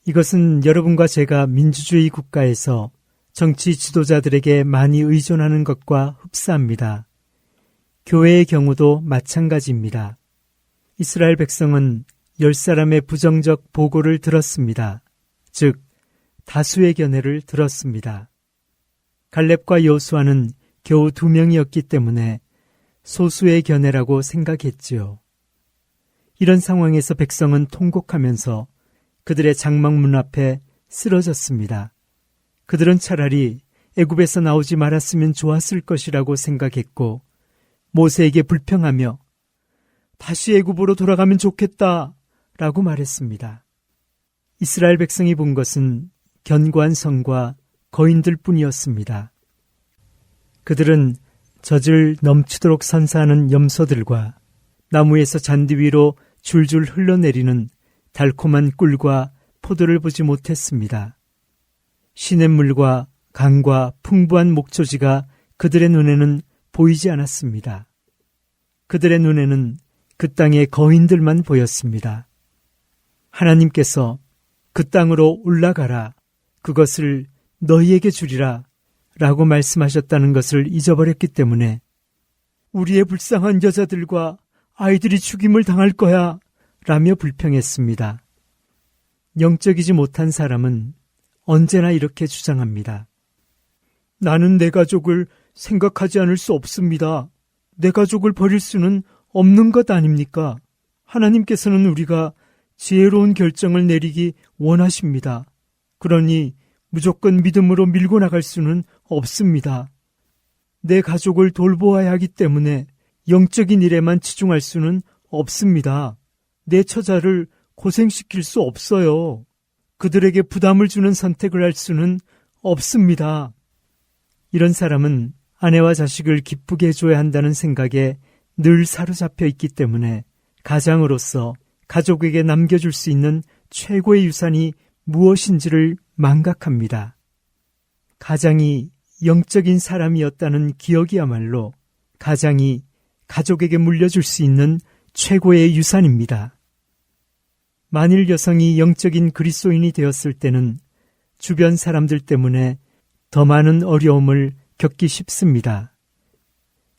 이것은 여러분과 제가 민주주의 국가에서 정치 지도자들에게 많이 의존하는 것과 흡사합니다. 교회의 경우도 마찬가지입니다. 이스라엘 백성은 10사람의 부정적 보고를 들었습니다. 즉, 다수의 견해를 들었습니다. 갈렙과 여호수아는 겨우 2명이었기 때문에 소수의 견해라고 생각했지요. 이런 상황에서 백성은 통곡하면서 그들의 장막문 앞에 쓰러졌습니다. 그들은 차라리 애굽에서 나오지 말았으면 좋았을 것이라고 생각했고 모세에게 불평하며 다시 애굽으로 돌아가면 좋겠다 라고 말했습니다. 이스라엘 백성이 본 것은 견고한 성과 거인들 뿐이었습니다. 그들은 젖을 넘치도록 선사하는 염소들과 나무에서 잔디 위로 줄줄 흘러내리는 달콤한 꿀과 포도를 보지 못했습니다. 시냇물과 강과 풍부한 목초지가 그들의 눈에는 보이지 않았습니다. 그들의 눈에는 그 땅의 거인들만 보였습니다. 하나님께서 그 땅으로 올라가라, 그것을 너희에게 주리라 라고 말씀하셨다는 것을 잊어버렸기 때문에 우리의 불쌍한 여자들과 아이들이 죽임을 당할 거야 라며 불평했습니다. 영적이지 못한 사람은 언제나 이렇게 주장합니다. 나는 내 가족을 생각하지 않을 수 없습니다. 내 가족을 버릴 수는 없는 것 아닙니까? 하나님께서는 우리가 지혜로운 결정을 내리기 원하십니다. 그러니 무조건 믿음으로 밀고 나갈 수는 없습니다. 내 가족을 돌보아야 하기 때문에 영적인 일에만 치중할 수는 없습니다. 내 처자를 고생시킬 수 없어요. 그들에게 부담을 주는 선택을 할 수는 없습니다. 이런 사람은 아내와 자식을 기쁘게 해줘야 한다는 생각에 늘 사로잡혀 있기 때문에 가장으로서 가족에게 남겨줄 수 있는 최고의 유산이 무엇인지를 망각합니다. 가장이 영적인 사람이었다는 기억이야말로 가장이 가족에게 물려줄 수 있는 최고의 유산입니다. 만일 여성이 영적인 그리스도인이 되었을 때는 주변 사람들 때문에 더 많은 어려움을 겪기 쉽습니다.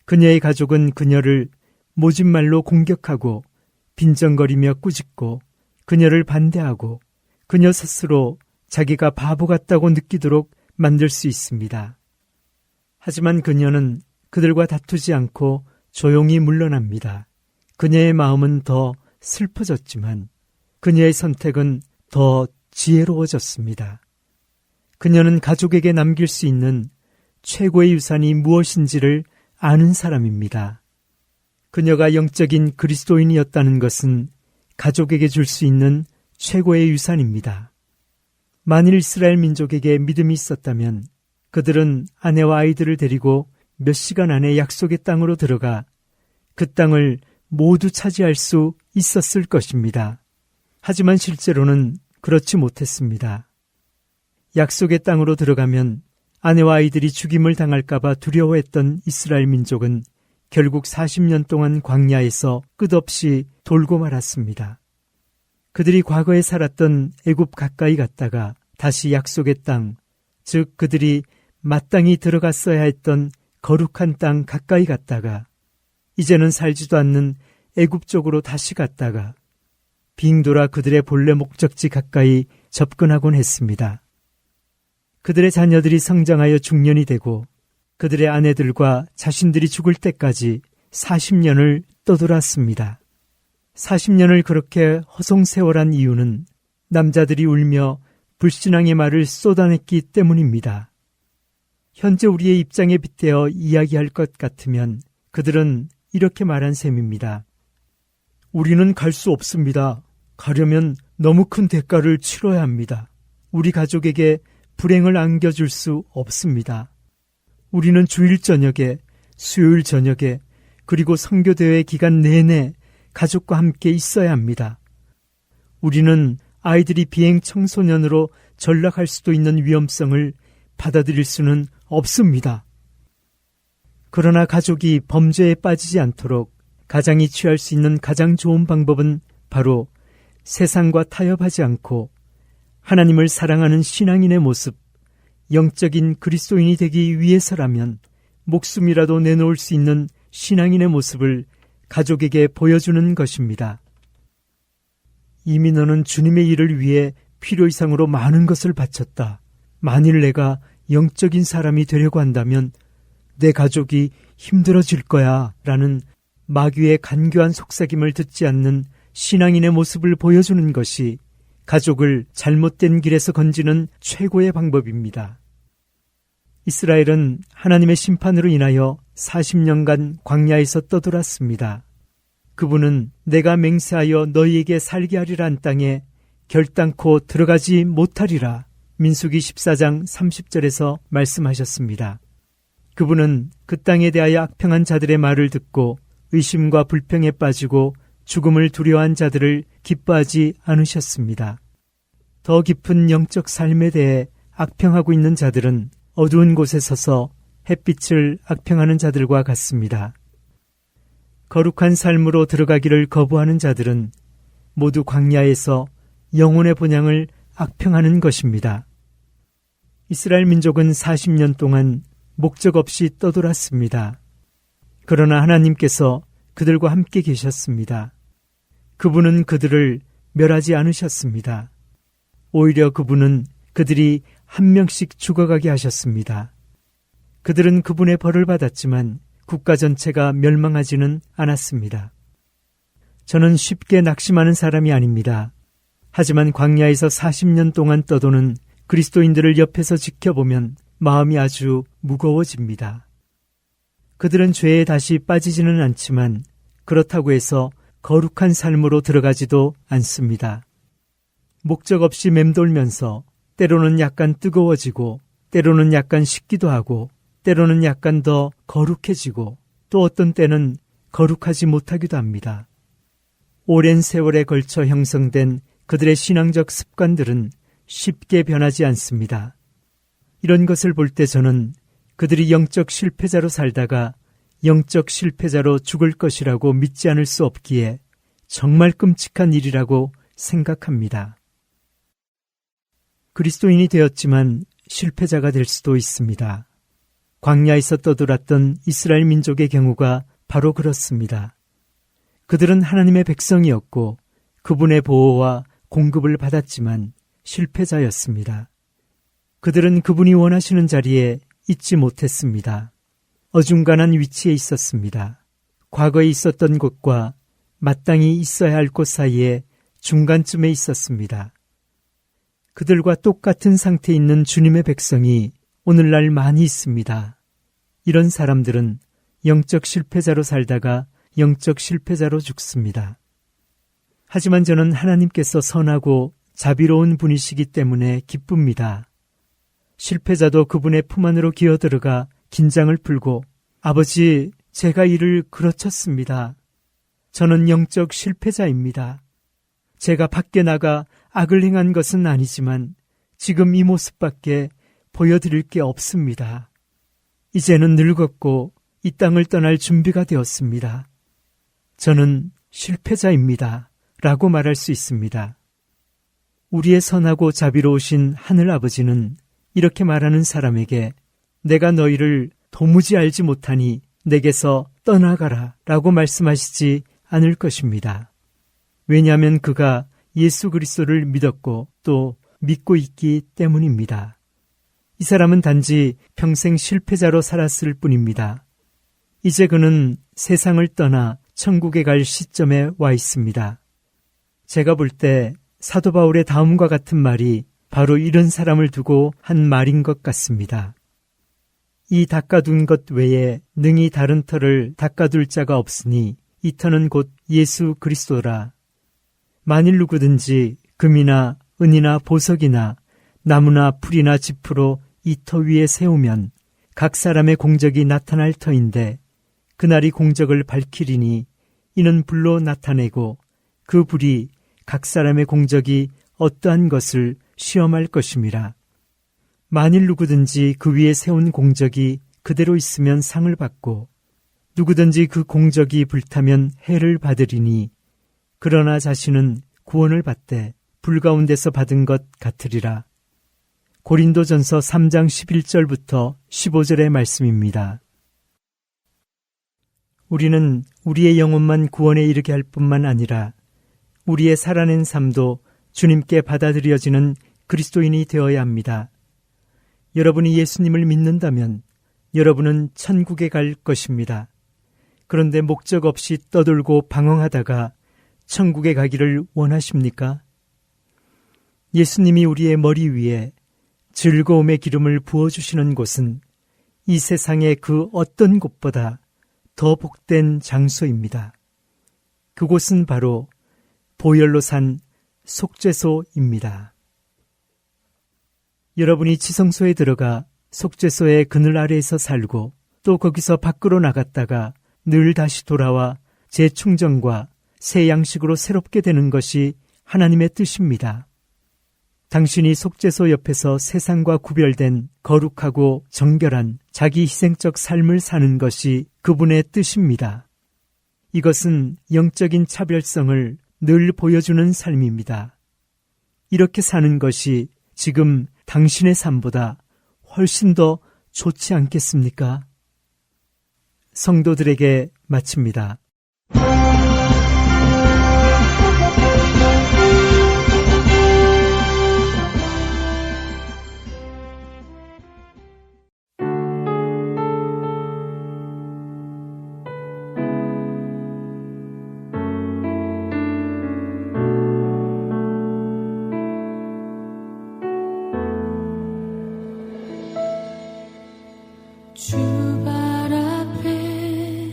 그녀의 가족은 그녀를 모진 말로 공격하고 빈정거리며 꾸짖고 그녀를 반대하고 그녀 스스로 자기가 바보 같다고 느끼도록 만들 수 있습니다. 하지만 그녀는 그들과 다투지 않고 조용히 물러납니다. 그녀의 마음은 더 슬퍼졌지만 그녀의 선택은 더 지혜로워졌습니다. 그녀는 가족에게 남길 수 있는 최고의 유산이 무엇인지를 아는 사람입니다. 그녀가 영적인 그리스도인이었다는 것은 가족에게 줄 수 있는 최고의 유산입니다. 만일 이스라엘 민족에게 믿음이 있었다면 그들은 아내와 아이들을 데리고 몇 시간 안에 약속의 땅으로 들어가 그 땅을 모두 차지할 수 있었을 것입니다. 하지만 실제로는 그렇지 못했습니다. 약속의 땅으로 들어가면 아내와 아이들이 죽임을 당할까봐 두려워했던 이스라엘 민족은 결국 40년 동안 광야에서 끝없이 돌고 말았습니다. 그들이 과거에 살았던 애굽 가까이 갔다가 다시 약속의 땅, 즉 그들이 마땅히 들어갔어야 했던 거룩한 땅 가까이 갔다가 이제는 살지도 않는 애굽 쪽으로 다시 갔다가 빙 돌아 그들의 본래 목적지 가까이 접근하곤 했습니다. 그들의 자녀들이 성장하여 중년이 되고 그들의 아내들과 자신들이 죽을 때까지 40년을 떠돌았습니다. 40년을 그렇게 허송세월한 이유는 남자들이 울며 불신앙의 말을 쏟아냈기 때문입니다. 현재 우리의 입장에 빗대어 이야기할 것 같으면 그들은 이렇게 말한 셈입니다. 우리는 갈 수 없습니다. 가려면 너무 큰 대가를 치러야 합니다. 우리 가족에게 불행을 안겨줄 수 없습니다. 우리는 주일 저녁에, 수요일 저녁에, 그리고 선교대회 기간 내내 가족과 함께 있어야 합니다. 우리는 아이들이 비행 청소년으로 전락할 수도 있는 위험성을 받아들일 수는 없습니다. 그러나 가족이 범죄에 빠지지 않도록 가장이 취할 수 있는 가장 좋은 방법은 바로 세상과 타협하지 않고 하나님을 사랑하는 신앙인의 모습, 영적인 그리스도인이 되기 위해서라면 목숨이라도 내놓을 수 있는 신앙인의 모습을 가족에게 보여주는 것입니다. 이미 너는 주님의 일을 위해 필요 이상으로 많은 것을 바쳤다. 만일 내가 영적인 사람이 되려고 한다면 내 가족이 힘들어질 거야 라는 마귀의 간교한 속삭임을 듣지 않는 신앙인의 모습을 보여주는 것이 가족을 잘못된 길에서 건지는 최고의 방법입니다. 이스라엘은 하나님의 심판으로 인하여 40년간 광야에서 떠돌았습니다. 그분은 내가 맹세하여 너희에게 살게 하리란 땅에 결단코 들어가지 못하리라. 민수기 14장 30절에서 말씀하셨습니다. 그분은 그 땅에 대하여 악평한 자들의 말을 듣고 의심과 불평에 빠지고 죽음을 두려워한 자들을 기뻐하지 않으셨습니다. 더 깊은 영적 삶에 대해 악평하고 있는 자들은 어두운 곳에 서서 햇빛을 악평하는 자들과 같습니다. 거룩한 삶으로 들어가기를 거부하는 자들은 모두 광야에서 영혼의 본향을 악평하는 것입니다. 이스라엘 민족은 40년 동안 목적 없이 떠돌았습니다. 그러나 하나님께서 그들과 함께 계셨습니다. 그분은 그들을 멸하지 않으셨습니다. 오히려 그분은 그들이 한 명씩 죽어가게 하셨습니다. 그들은 그분의 벌을 받았지만 국가 전체가 멸망하지는 않았습니다. 저는 쉽게 낙심하는 사람이 아닙니다. 하지만 광야에서 40년 동안 떠도는 그리스도인들을 옆에서 지켜보면 마음이 아주 무거워집니다. 그들은 죄에 다시 빠지지는 않지만 그렇다고 해서 거룩한 삶으로 들어가지도 않습니다. 목적 없이 맴돌면서 때로는 약간 뜨거워지고 때로는 약간 식기도 하고 때로는 약간 더 거룩해지고 또 어떤 때는 거룩하지 못하기도 합니다. 오랜 세월에 걸쳐 형성된 그들의 신앙적 습관들은 쉽게 변하지 않습니다. 이런 것을 볼 때 저는 그들이 영적 실패자로 살다가 영적 실패자로 죽을 것이라고 믿지 않을 수 없기에 정말 끔찍한 일이라고 생각합니다. 그리스도인이 되었지만 실패자가 될 수도 있습니다. 광야에서 떠돌았던 이스라엘 민족의 경우가 바로 그렇습니다. 그들은 하나님의 백성이었고 그분의 보호와 공급을 받았지만 실패자였습니다. 그들은 그분이 원하시는 자리에 있지 못했습니다. 어중간한 위치에 있었습니다. 과거에 있었던 곳과 마땅히 있어야 할 곳 사이에 중간쯤에 있었습니다. 그들과 똑같은 상태에 있는 주님의 백성이 오늘날 많이 있습니다. 이런 사람들은 영적 실패자로 살다가 영적 실패자로 죽습니다. 하지만 저는 하나님께서 선하고 자비로운 분이시기 때문에 기쁩니다. 실패자도 그분의 품 안으로 기어들어가 긴장을 풀고 아버지, 제가 이를 그르쳤습니다. 저는 영적 실패자입니다. 제가 밖에 나가 악을 행한 것은 아니지만 지금 이 모습밖에 보여드릴 게 없습니다. 이제는 늙었고 이 땅을 떠날 준비가 되었습니다. 저는 실패자입니다. 라고 말할 수 있습니다. 우리의 선하고 자비로우신 하늘 아버지는 이렇게 말하는 사람에게 내가 너희를 도무지 알지 못하니 내게서 떠나가라 라고 말씀하시지 않을 것입니다. 왜냐하면 그가 예수 그리스도를 믿었고 또 믿고 있기 때문입니다. 이 사람은 단지 평생 실패자로 살았을 뿐입니다. 이제 그는 세상을 떠나 천국에 갈 시점에 와 있습니다. 제가 볼 때 사도 바울의 다음과 같은 말이 바로 이런 사람을 두고 한 말인 것 같습니다. 이 닦아둔 것 외에 능히 다른 터를 닦아둘 자가 없으니 이 터는 곧 예수 그리스도라. 만일 누구든지 금이나 은이나 보석이나 나무나 풀이나 짚으로 이 터 위에 세우면 각 사람의 공적이 나타날 터인데 그날이 공적을 밝히리니 이는 불로 나타내고 그 불이 각 사람의 공적이 어떠한 것을 시험할 것임이라. 만일 누구든지 그 위에 세운 공적이 그대로 있으면 상을 받고 누구든지 그 공적이 불타면 해를 받으리니 그러나 자신은 구원을 받되 불 가운데서 받은 것 같으리라. 고린도전서 3장 11절부터 15절의 말씀입니다. 우리는 우리의 영혼만 구원에 이르게 할 뿐만 아니라 우리의 살아낸 삶도 주님께 받아들여지는 그리스도인이 되어야 합니다. 여러분이 예수님을 믿는다면 여러분은 천국에 갈 것입니다. 그런데 목적 없이 떠돌고 방황하다가 천국에 가기를 원하십니까? 예수님이 우리의 머리 위에 즐거움의 기름을 부어주시는 곳은 이 세상의 그 어떤 곳보다 더 복된 장소입니다. 그곳은 바로 보혈로 산 속죄소입니다. 여러분이 지성소에 들어가 속죄소의 그늘 아래에서 살고 또 거기서 밖으로 나갔다가 늘 다시 돌아와 재충전과 새 양식으로 새롭게 되는 것이 하나님의 뜻입니다. 당신이 속죄소 옆에서 세상과 구별된 거룩하고 정결한 자기 희생적 삶을 사는 것이 그분의 뜻입니다. 이것은 영적인 차별성을 늘 보여주는 삶입니다. 이렇게 사는 것이 지금 당신의 삶보다 훨씬 더 좋지 않겠습니까? 성도들에게 마칩니다. 주발 앞에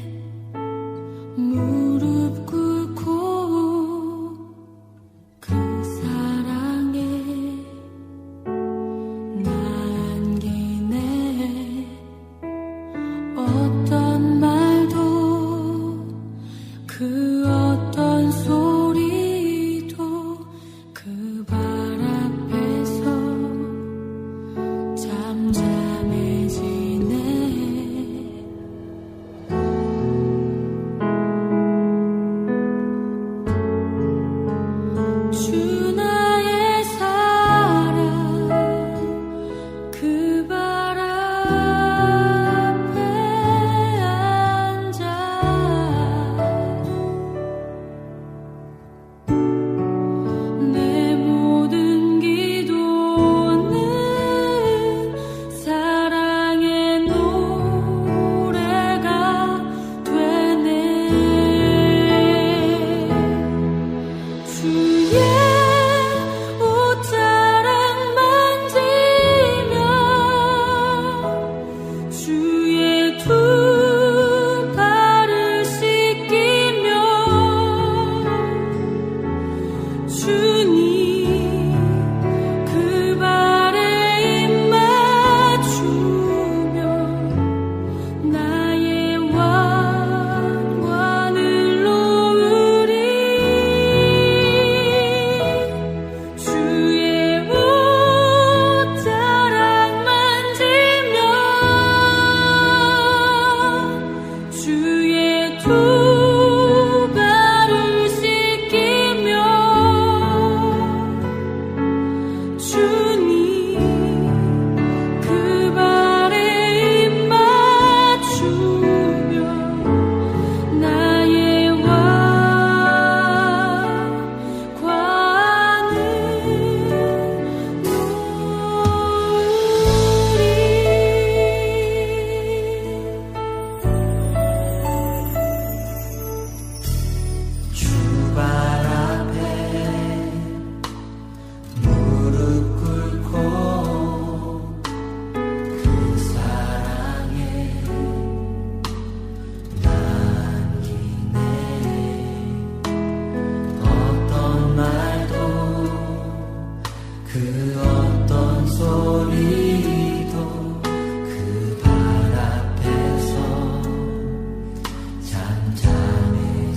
무릎 꿇고 그 사랑에 남기네. 어떤 말도 그 어떤 소리도 그 발 앞에서 잠잠해지네. 주 나의 사랑 그 발 앞에 앉아 내 모든 기도는 사랑의 노래가 되네. 주의 옷자락 만지며 주의 두 발을 씻기며 주님 그 발에 입 맞추며 나의 왕관을 놓으리. 주의 옷자락 만지며 주의 두 발을 씻기며 주님 그 발에 입 맞추며 나의 왕관을 놓으리. 주발 앞에 무릎 꿇고 그 사랑에 남기네. 어떤 말도 그 어떤 소리도 그 발 앞에서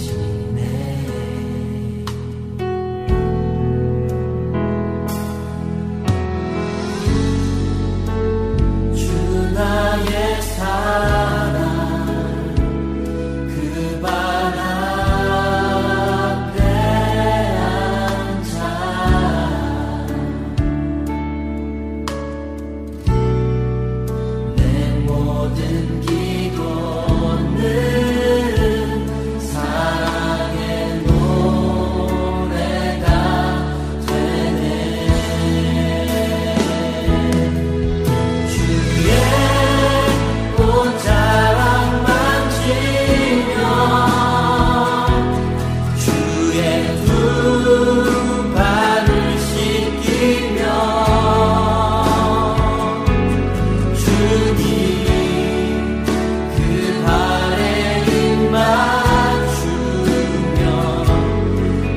잠잠해지네. 주 나의 사랑 그 발 앞에 앉아 내 모든 기도는 사랑의 노래가 되네. 주의 옷자락 만지며 주의 두 발을 씻기며 주님 그 발에 입 맞추며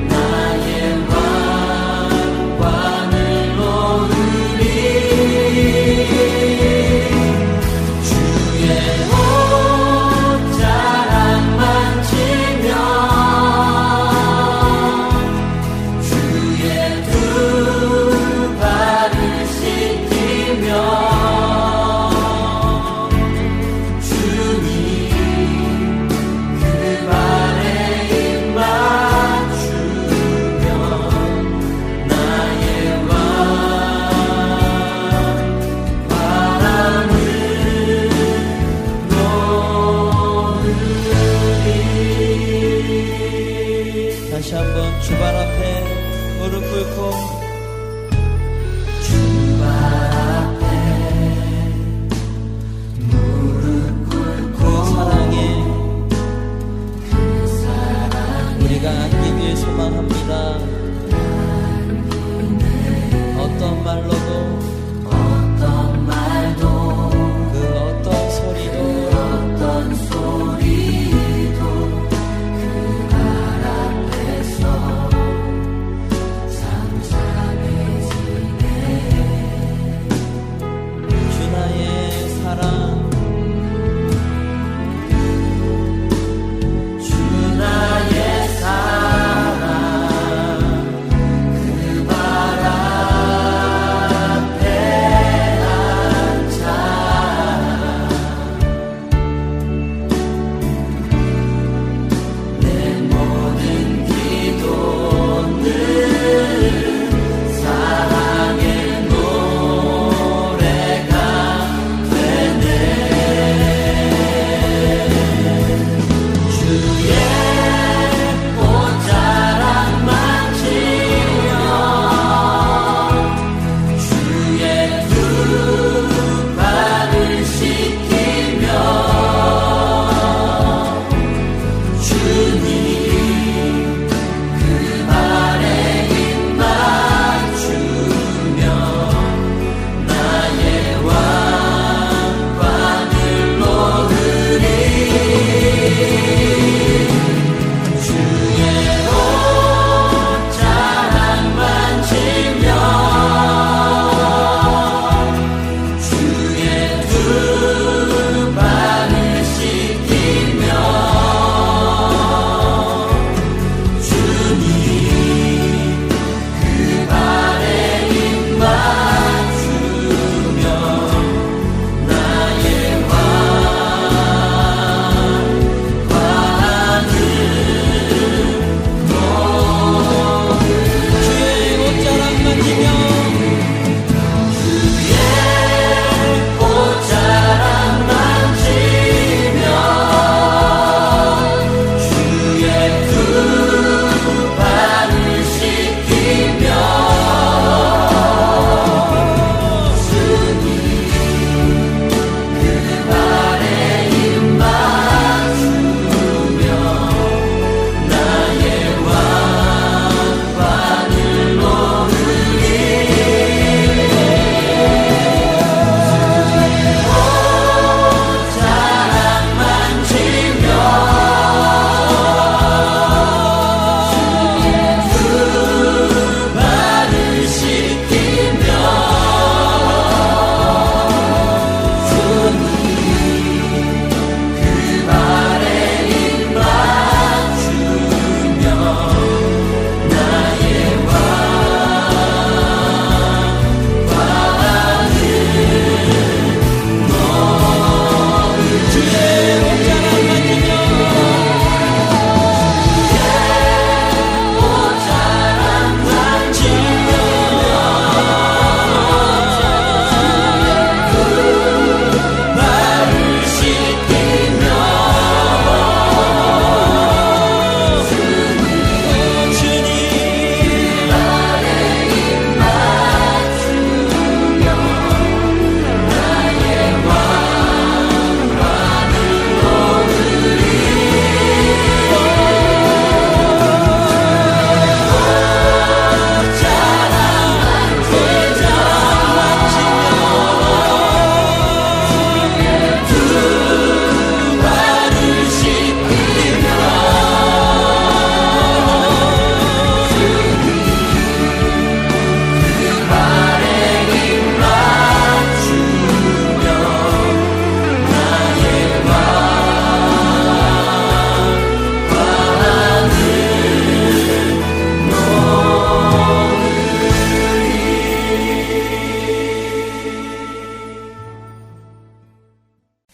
나의 왕관을 놓으리. 주의 옷자락 만지며 주의 두 발을 씻기며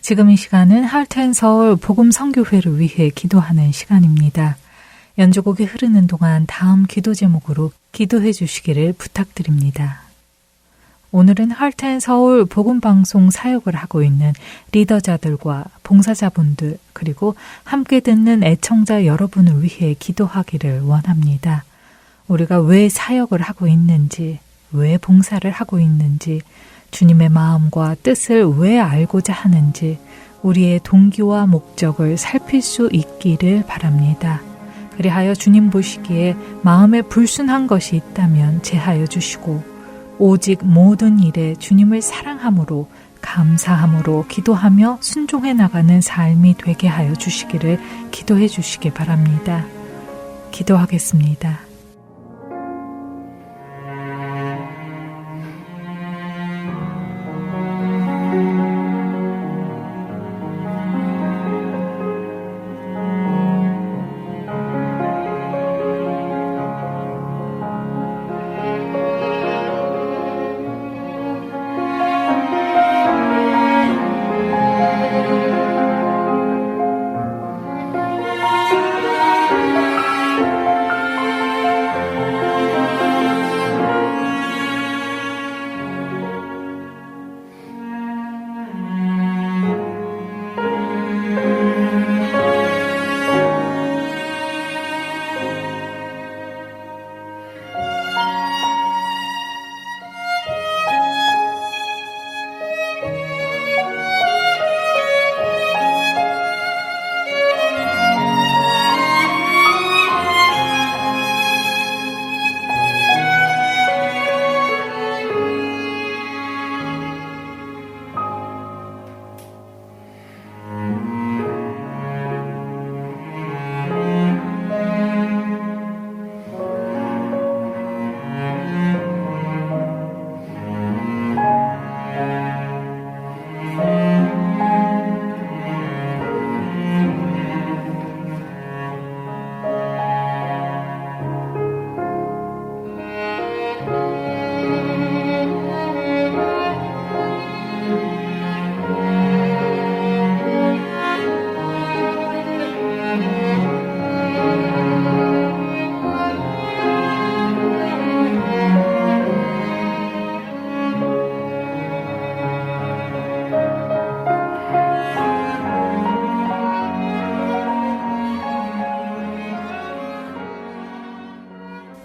지금 이 시간은 하트앤서울 복음선교회를 위해 기도하는 시간입니다. 연주곡이 흐르는 동안 다음 기도 제목으로 기도해 주시기를 부탁드립니다. 오늘은 하트앤서울 복음방송 사역을 하고 있는 리더자들과 봉사자분들 그리고 함께 듣는 애청자 여러분을 위해 기도하기를 원합니다. 우리가 왜 사역을 하고 있는지, 왜 봉사를 하고 있는지, 주님의 마음과 뜻을 왜 알고자 하는지 우리의 동기와 목적을 살필 수 있기를 바랍니다. 그리하여 주님 보시기에 마음에 불순한 것이 있다면 제하여 주시고 오직 모든 일에 주님을 사랑함으로 감사함으로 기도하며 순종해 나가는 삶이 되게 하여 주시기를 기도해 주시기 바랍니다. 기도하겠습니다.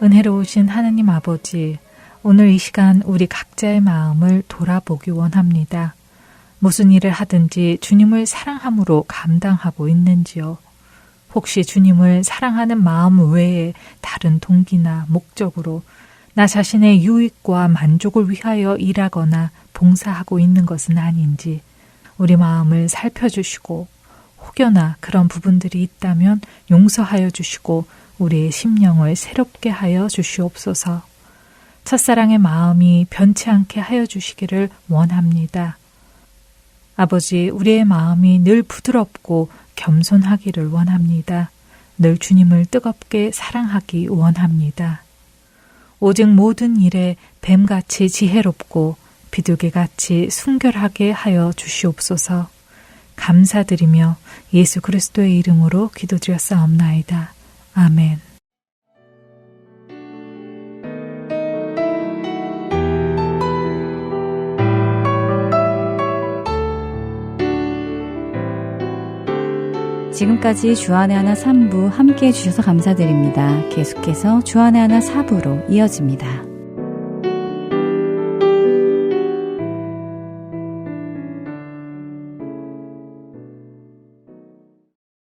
은혜로우신 하느님 아버지, 오늘 이 시간 우리 각자의 마음을 돌아보기 원합니다. 무슨 일을 하든지 주님을 사랑함으로 감당하고 있는지요? 혹시 주님을 사랑하는 마음 외에 다른 동기나 목적으로 나 자신의 유익과 만족을 위하여 일하거나 봉사하고 있는 것은 아닌지 우리 마음을 살펴주시고 혹여나 그런 부분들이 있다면 용서하여 주시고 우리의 심령을 새롭게 하여 주시옵소서. 첫사랑의 마음이 변치 않게 하여 주시기를 원합니다. 아버지, 우리의 마음이 늘 부드럽고 겸손하기를 원합니다. 늘 주님을 뜨겁게 사랑하기 원합니다. 오직 모든 일에 뱀같이 지혜롭고 비둘기같이 순결하게 하여 주시옵소서. 감사드리며 예수 그리스도의 이름으로 기도드렸사옵나이다. 아멘. 지금까지 주안의 하나 3부 함께해 주셔서 감사드립니다. 계속해서 주안의 하나 4부로 이어집니다.